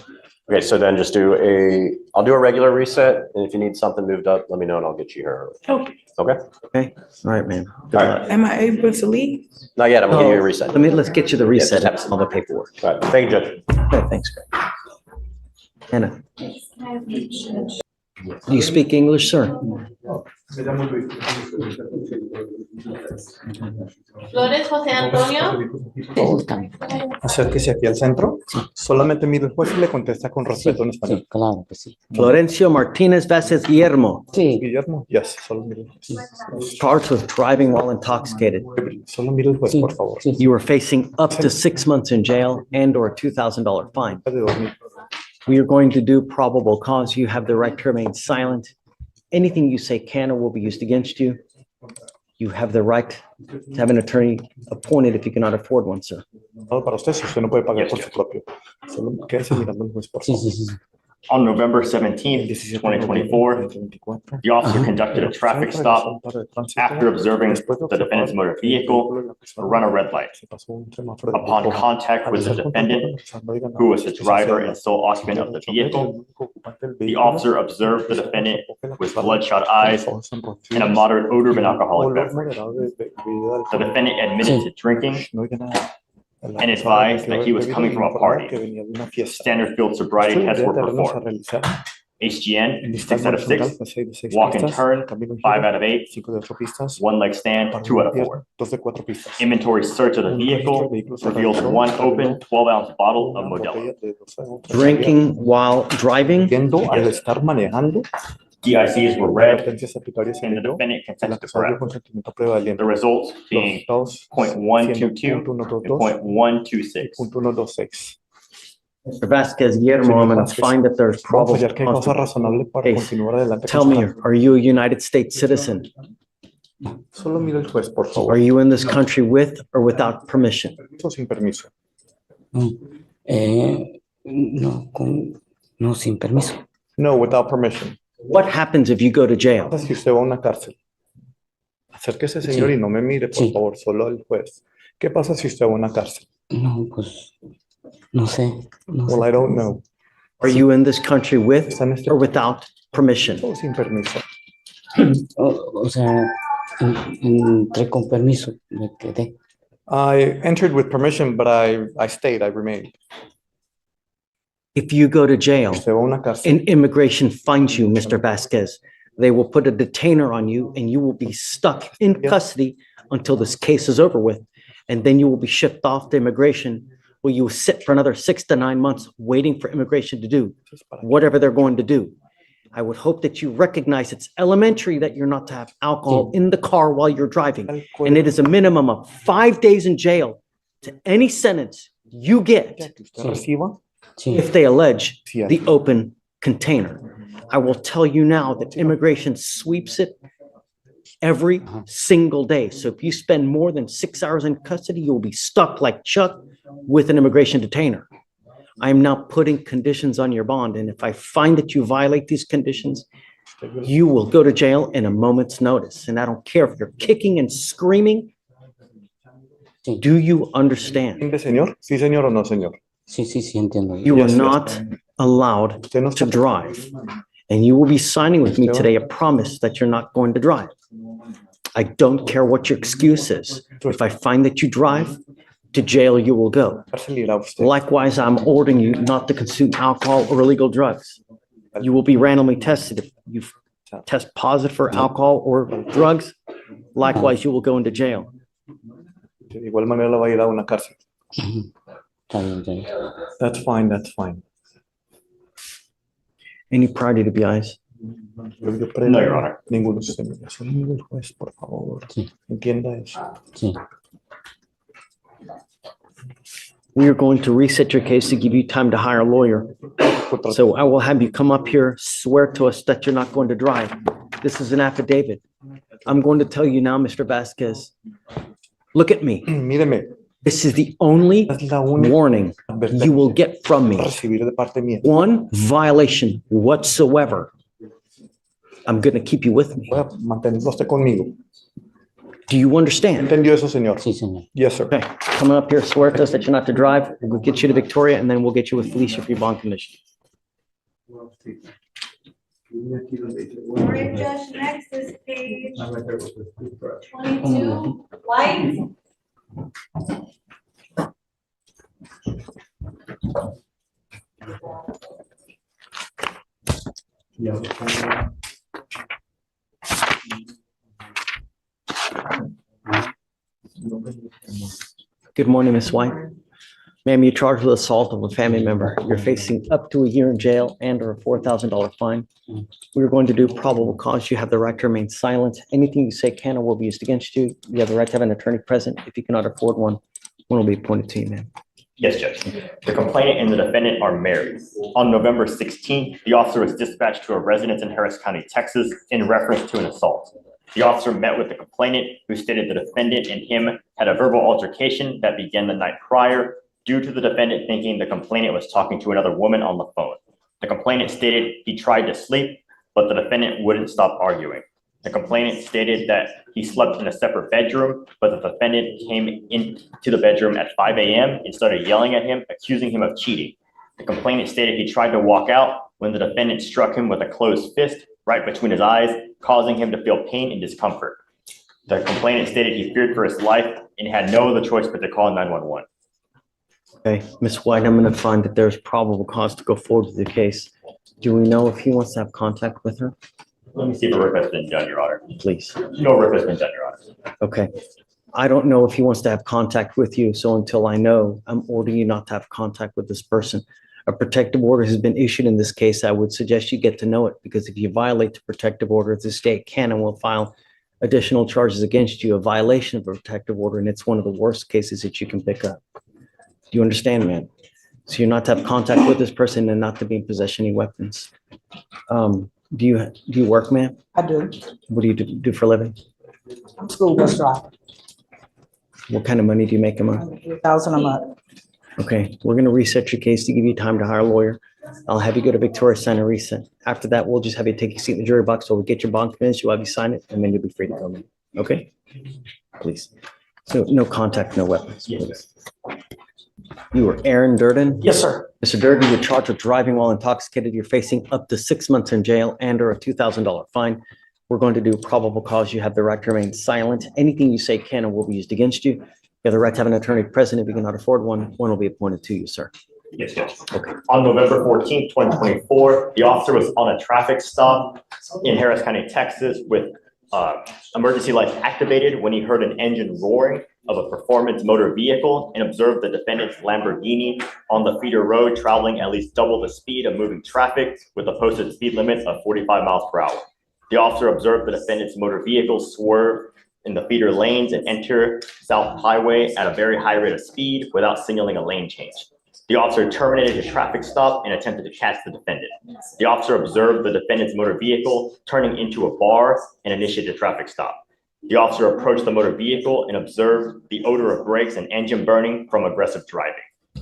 Okay, so then just I'll do a regular reset, and if you need something moved up, let me know and I'll get you here. Okay. Okay? Okay, all right, man. All right. Am I able to leave? Not yet, I'm gonna give you a reset. Let's get you the reset, Yeah, just all the paperwork. All right, thank you, Judge. Okay, thanks, Greg. Anna, do you speak English, sir? Flores José Antonio. Acérquese aquí al centro. Solamente mire el juez y le contesta con respeto en español. Claro que sí. Florencio Martinez Vázquez Guillermo. Sí. Guillermo, yes, solo mire el juez. Charged with driving while intoxicated. Solo mire el juez, por favor. You are facing up to 6 months in jail and/or a $2,000 fine. We are going to do probable cause. You have the right to remain silent. Anything you say can or will be used against you. You have the right to have an attorney appointed if you cannot afford one, sir. Para usted, si usted no puede pagar por su propio. Solo quédese mirando el juez, por favor. On November 17th, 2024, the officer conducted a traffic stop after observing the defendant's motor vehicle run a red light. Upon contact with the defendant, who was the driver and sole occupant of the vehicle, the officer observed the defendant with bloodshot eyes and a moderate odor of an alcoholic beverage. The defendant admitted to drinking and advised that he was coming from a party. Standard field sobriety tests were performed. HGN, 6 out of 6. Walk and turn, 5 out of 8. One leg stand, 2 out of 4. Inventory search of the vehicle reveals one open 12-ounce bottle of Modelo. Drinking while driving. DICs were read, and the defendant consented to correct. The results being 0.122 and 0.126. Mr. Vasquez Guillermo, I'm going to find that there's probable case. Tell me, are you a United States citizen? Solo mire el juez, por favor. Are you in this country with or without permission? Sin permiso. No, sin permiso. No, without permission. What happens if you go to jail? Si usted va a una cárcel. Acérquese, señor, y no me mire, por favor, solo el juez. ¿Qué pasa si usted va a una cárcel? No, pues, no sé. Well, I don't know. Are you in this country with or without permission? Sin permiso. O sea, entré con permiso, me quedé. I entered with permission, but I stayed, I remained. If you go to jail and immigration finds you, Mr. Vasquez, they will put a detainer on you and you will be stuck in custody until this case is over with. And then you will be shipped off to immigration where you will sit for another 6 to 9 months waiting for immigration to do whatever they're going to do. I would hope that you recognize it's elementary that you're not to have alcohol in the car while you're driving. And it is a minimum of 5 days in jail to any sentence you get if they allege the open container. I will tell you now that immigration sweeps it every single day. So if you spend more than 6 hours in custody, you'll be stuck like Chuck with an immigration detainer. I'm now putting conditions on your bond. And if I find that you violate these conditions, You will go to jail in a moment's notice, and I don't care if you're kicking and screaming. Do you understand? ¿Entiende, señor? Sí, señor o no, señor. Sí, sí, sí, entiendo. You are Yes, yes. not allowed to drive, and you will be signing with me today a promise that you're not going to drive. I don't care what your excuse is. If I find that you drive, to jail you will go. Likewise, I'm ordering you not to consume alcohol or illegal drugs. You will be randomly tested. If you test positive for alcohol or drugs, likewise, you will go into jail. De igual manera la va a ir a una cárcel. Está bien, Judge. That's fine, that's fine. Any prior to BIs? No, Your Honor. Ninguno. Sonido del juez, por favor. Entienda eso. Sí. We are going to reset your case to give you time to hire a lawyer. So I will have you come up here, swear to us that you're not going to drive. This is an affidavit. I'm going to tell you now, Mr. Vasquez, look at me. Míreme. This is the only warning you will get from me. One violation whatsoever. I'm going to keep you with me. Do you understand? ¿Entendió eso, señor? Sí, señor. Yes, sir. Okay, come up here, swear to us that you're not to drive. We'll get you to Victoria, and then we'll get you with Felicia for your bond condition. All right, Judge, next is page 22, White. Good morning, Ms. White. Ma'am, you're charged with assault of a family member. You're facing up to a year in jail and or a $4,000 fine. We're going to do probable cause. You have the right to remain silent. Anything you say can or will be used against you. You have the right to have an attorney present. If you cannot afford one, one will be appointed to you, ma'am. Yes, Judge. The complainant and the defendant are married. On November 16th, the officer was dispatched to a residence in Harris County, Texas, in reference to an assault. The officer met with the complainant, who stated the defendant and him had a verbal altercation that began the night prior, due to the defendant thinking the complainant was talking to another woman on the phone. The complainant stated he tried to sleep, but the defendant wouldn't stop arguing. The complainant stated that he slept in a separate bedroom, but the defendant came into the bedroom at 5 a.m. and started yelling at him, accusing him of cheating. The complainant stated he tried to walk out when the defendant struck him with a closed fist right between his eyes, causing him to feel pain and discomfort. The complainant stated he feared for his life and had no other choice but to call 911. Okay, Ms. White, I'm going to find that there's probable cause to go forward with the case. Do we know if he wants to have contact with her? Let me see if a rip has been done, Your Honor. Please. No rip has been done, Your Honor. Okay. I don't know if he wants to have contact with you, so until I know, I'm ordering you not to have contact with this person. A protective order has been issued in this case. I would suggest you get to know it, because if you violate the protective order, the state can and will file additional charges against you, a violation of a protective order, and it's one of the worst cases that you can pick up. Do you understand, man? So you're not to have contact with this person and not to be in possession of any weapons. Do you work, ma'am? I do. What do you do for a living? I'm school bus driver. What kind of money do you make a month? $1,000 a month. Okay, we're gonna reset your case to give you time to hire a lawyer. I'll have you go to Victoria Center reset. After that, we'll just have you take a seat in the jury box, so we'll get your bond finished, you'll have you sign it, and then you'll be free to go, man. Okay? Please. So no contact, no weapons, please. You are Aaron Durden? Yes, sir. Mr. Durden, you're charged with driving while intoxicated. You're facing up to 6 months in jail and or a $2,000 fine. We're going to do probable cause. You have the right to remain silent. Anything you say can and will be used against you. You have the right to have an attorney present. If you cannot afford one, one will be appointed to you, sir. Yes, yes. Okay. On November 14th, 2024, the officer was on a traffic stop in Harris County, Texas, with emergency lights activated when he heard an engine roaring of a performance motor vehicle and observed the defendant's Lamborghini on the feeder road traveling at least double the speed of moving traffic with a posted speed limit of 45 miles per hour. The officer observed the defendant's motor vehicle swerve in the feeder lanes and enter South Highway at a very high rate of speed without signaling a lane change. The officer terminated his traffic stop and attempted to catch the defendant. The officer observed the defendant's motor vehicle turning into a bar and initiated a traffic stop. The officer approached the motor vehicle and observed the odor of brakes and engine burning from aggressive driving.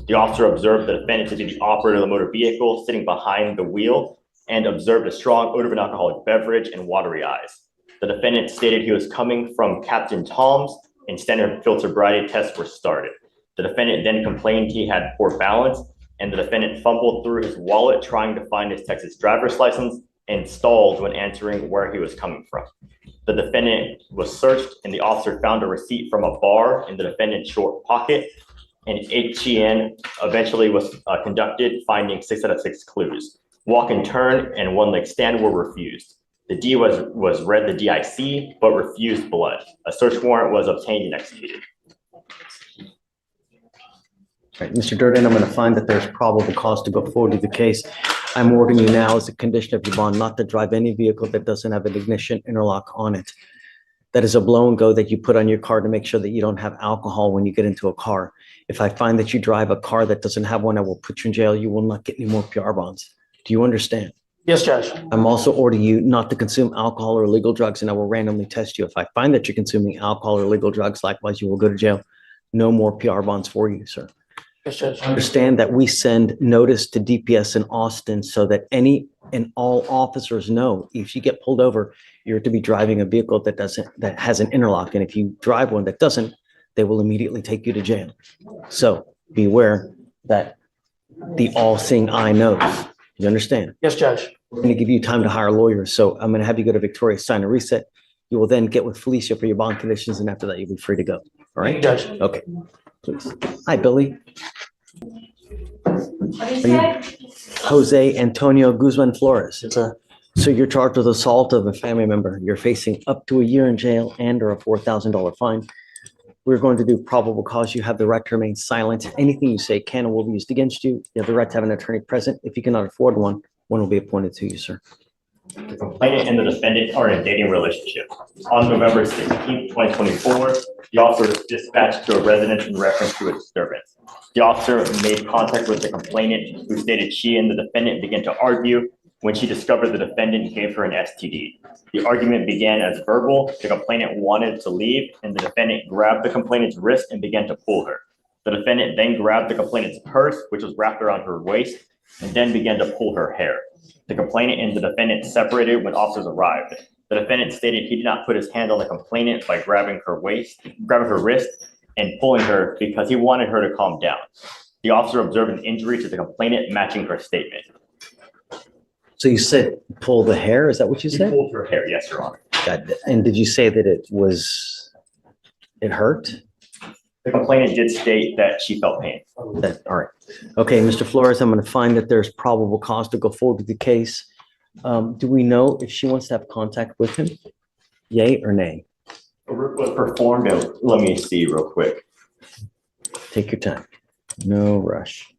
The officer observed the defendant to be the operator of the motor vehicle sitting behind the wheel and observed a strong odor of an alcoholic beverage and watery eyes. The defendant stated he was coming from Captain Tom's and standard field sobriety tests were started. The defendant then complained he had poor balance, and the defendant fumbled through his wallet trying to find his Texas driver's license and stalled when answering where he was coming from. The defendant was searched and the officer found a receipt from a bar in the defendant's short pocket. And HEN eventually was conducted, finding 6 out of 6 clues. Walk and turn and one leg stand were refused. The D was read the DIC, but refused blood. A search warrant was obtained and executed. Right, Mr. Durden, I'm going to find that there's probable cause to go forward with the case. I'm ordering you now as a condition of your bond not to drive any vehicle that doesn't have an ignition interlock on it. That is a blow and go that you put on your car to make sure that you don't have alcohol when you get into a car. If I find that you drive a car that doesn't have one, I will put you in jail. You will not get any more PR bonds. Do you understand? Yes, Judge. I'm also ordering you not to consume alcohol or illegal drugs, and I will randomly test you. If I find that you're consuming alcohol or illegal drugs, likewise, you will go to jail. No more PR bonds for you, sir. Yes, Judge. Understand that we send notice to DPS in Austin so that any and all officers know if you get pulled over, you're to be driving a vehicle that has an interlock. And if you drive one that doesn't, they will immediately take you to jail. So beware that the all-seeing eye knows. You understand? Yes, Judge. We're going to give you time to hire lawyers. So I'm going to have you go to Victoria, sign a reset. You will then get with Felicia for your bond conditions. And after that, you'll be free to go. All right? Judge. Okay. Please. Hi, Billy. Are you Jose Antonio Guzman Flores? Yes, sir. So you're charged with assault of a family member. You're facing up to a year in jail and or a $4,000 fine. We're going to do probable cause. You have the right to remain silent. Anything you say can and will be used against you. You have the right to have an attorney present. If you cannot afford one, one will be appointed to you, sir. The complainant and the defendant are in a dating relationship. On November 16th, 2024, the officer was dispatched to a residence in reference to a disturbance. The officer made contact with the complainant, who stated she and the defendant began to argue when she discovered the defendant gave her an STD. The argument began as verbal. The complainant wanted to leave, and the defendant grabbed the complainant's wrist and began to pull her. The defendant then grabbed the complainant's purse, which was wrapped around her waist, and then began to pull her hair. The complainant and the defendant separated when officers arrived. The defendant stated he did not put his hand on the complainant by grabbing her wrist, and pulling her because he wanted her to calm down. The officer observed an injury to the complainant matching her statement. So you said pull the hair? Is that what you He said? pulled her hair, yes, Your Honor. And did you say that it hurt? The complainant did state that she felt pain. All right. Okay, Mr. Flores, I'm going to find that there's probable cause to go forward with the case. Do we know if she wants to have contact with him? Yay or nay? Was performed. Let me see real quick. Take your time. No rush.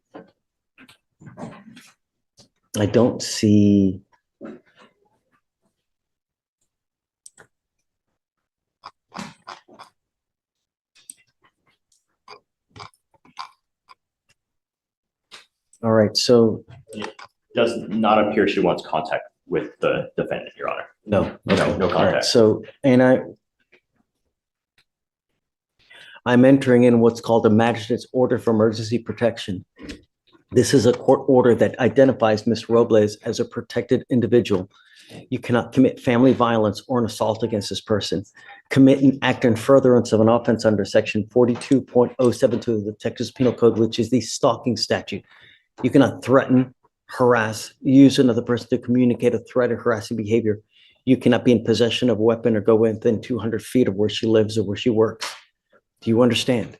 I don't see. All right, so. It does not appear she wants contact with the defendant, Your Honor. No, okay. No All right, contact. so, and I'm entering in what's called a magistrate's order for emergency protection. This is a court order that identifies Ms. Robles as a protected individual. You cannot commit family violence or an assault against this person. Commit an act in furtherance of an offense under section 42.072 of the Texas Penal Code, which is the stalking statute. You cannot threaten, harass, use another person to communicate a threat or harassing behavior. You cannot be in possession of a weapon or go within 200 feet of where she lives or where she works. Do you understand?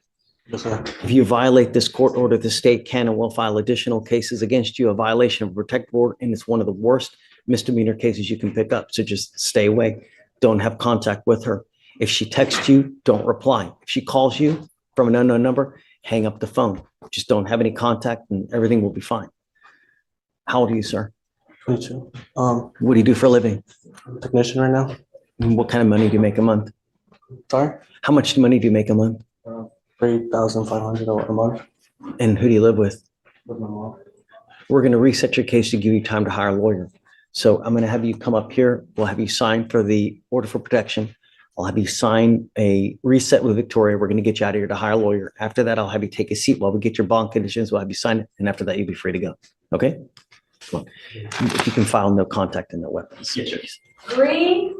Yes, sir. If you violate this court order, the state can and will file additional cases against you, a violation of a protective order, and it's one of the worst misdemeanor cases you can pick up. So just stay away. Don't have contact with her. If she texts you, don't reply. If she calls you from an unknown number, hang up the phone. Just don't have any contact and everything will be fine. How old are you, sir? 22. What do you do for a living? I'm a technician right now. And what kind of money do you make a month? Sorry? How much money do you make a month? $3,500 a month. And who do you live with? With my mom. We're going to reset your case to give you time to hire a lawyer. So I'm going to have you come up here. We'll have you sign for the order for protection. I'll have you sign a reset with Victoria. We're going to get you out of here to hire a lawyer. After that, I'll have you take a seat while we get your bond conditions. We'll have you sign it. And after that, you'll be free to go. Okay? If you can file no contact and no weapons. Yes, sir. 3,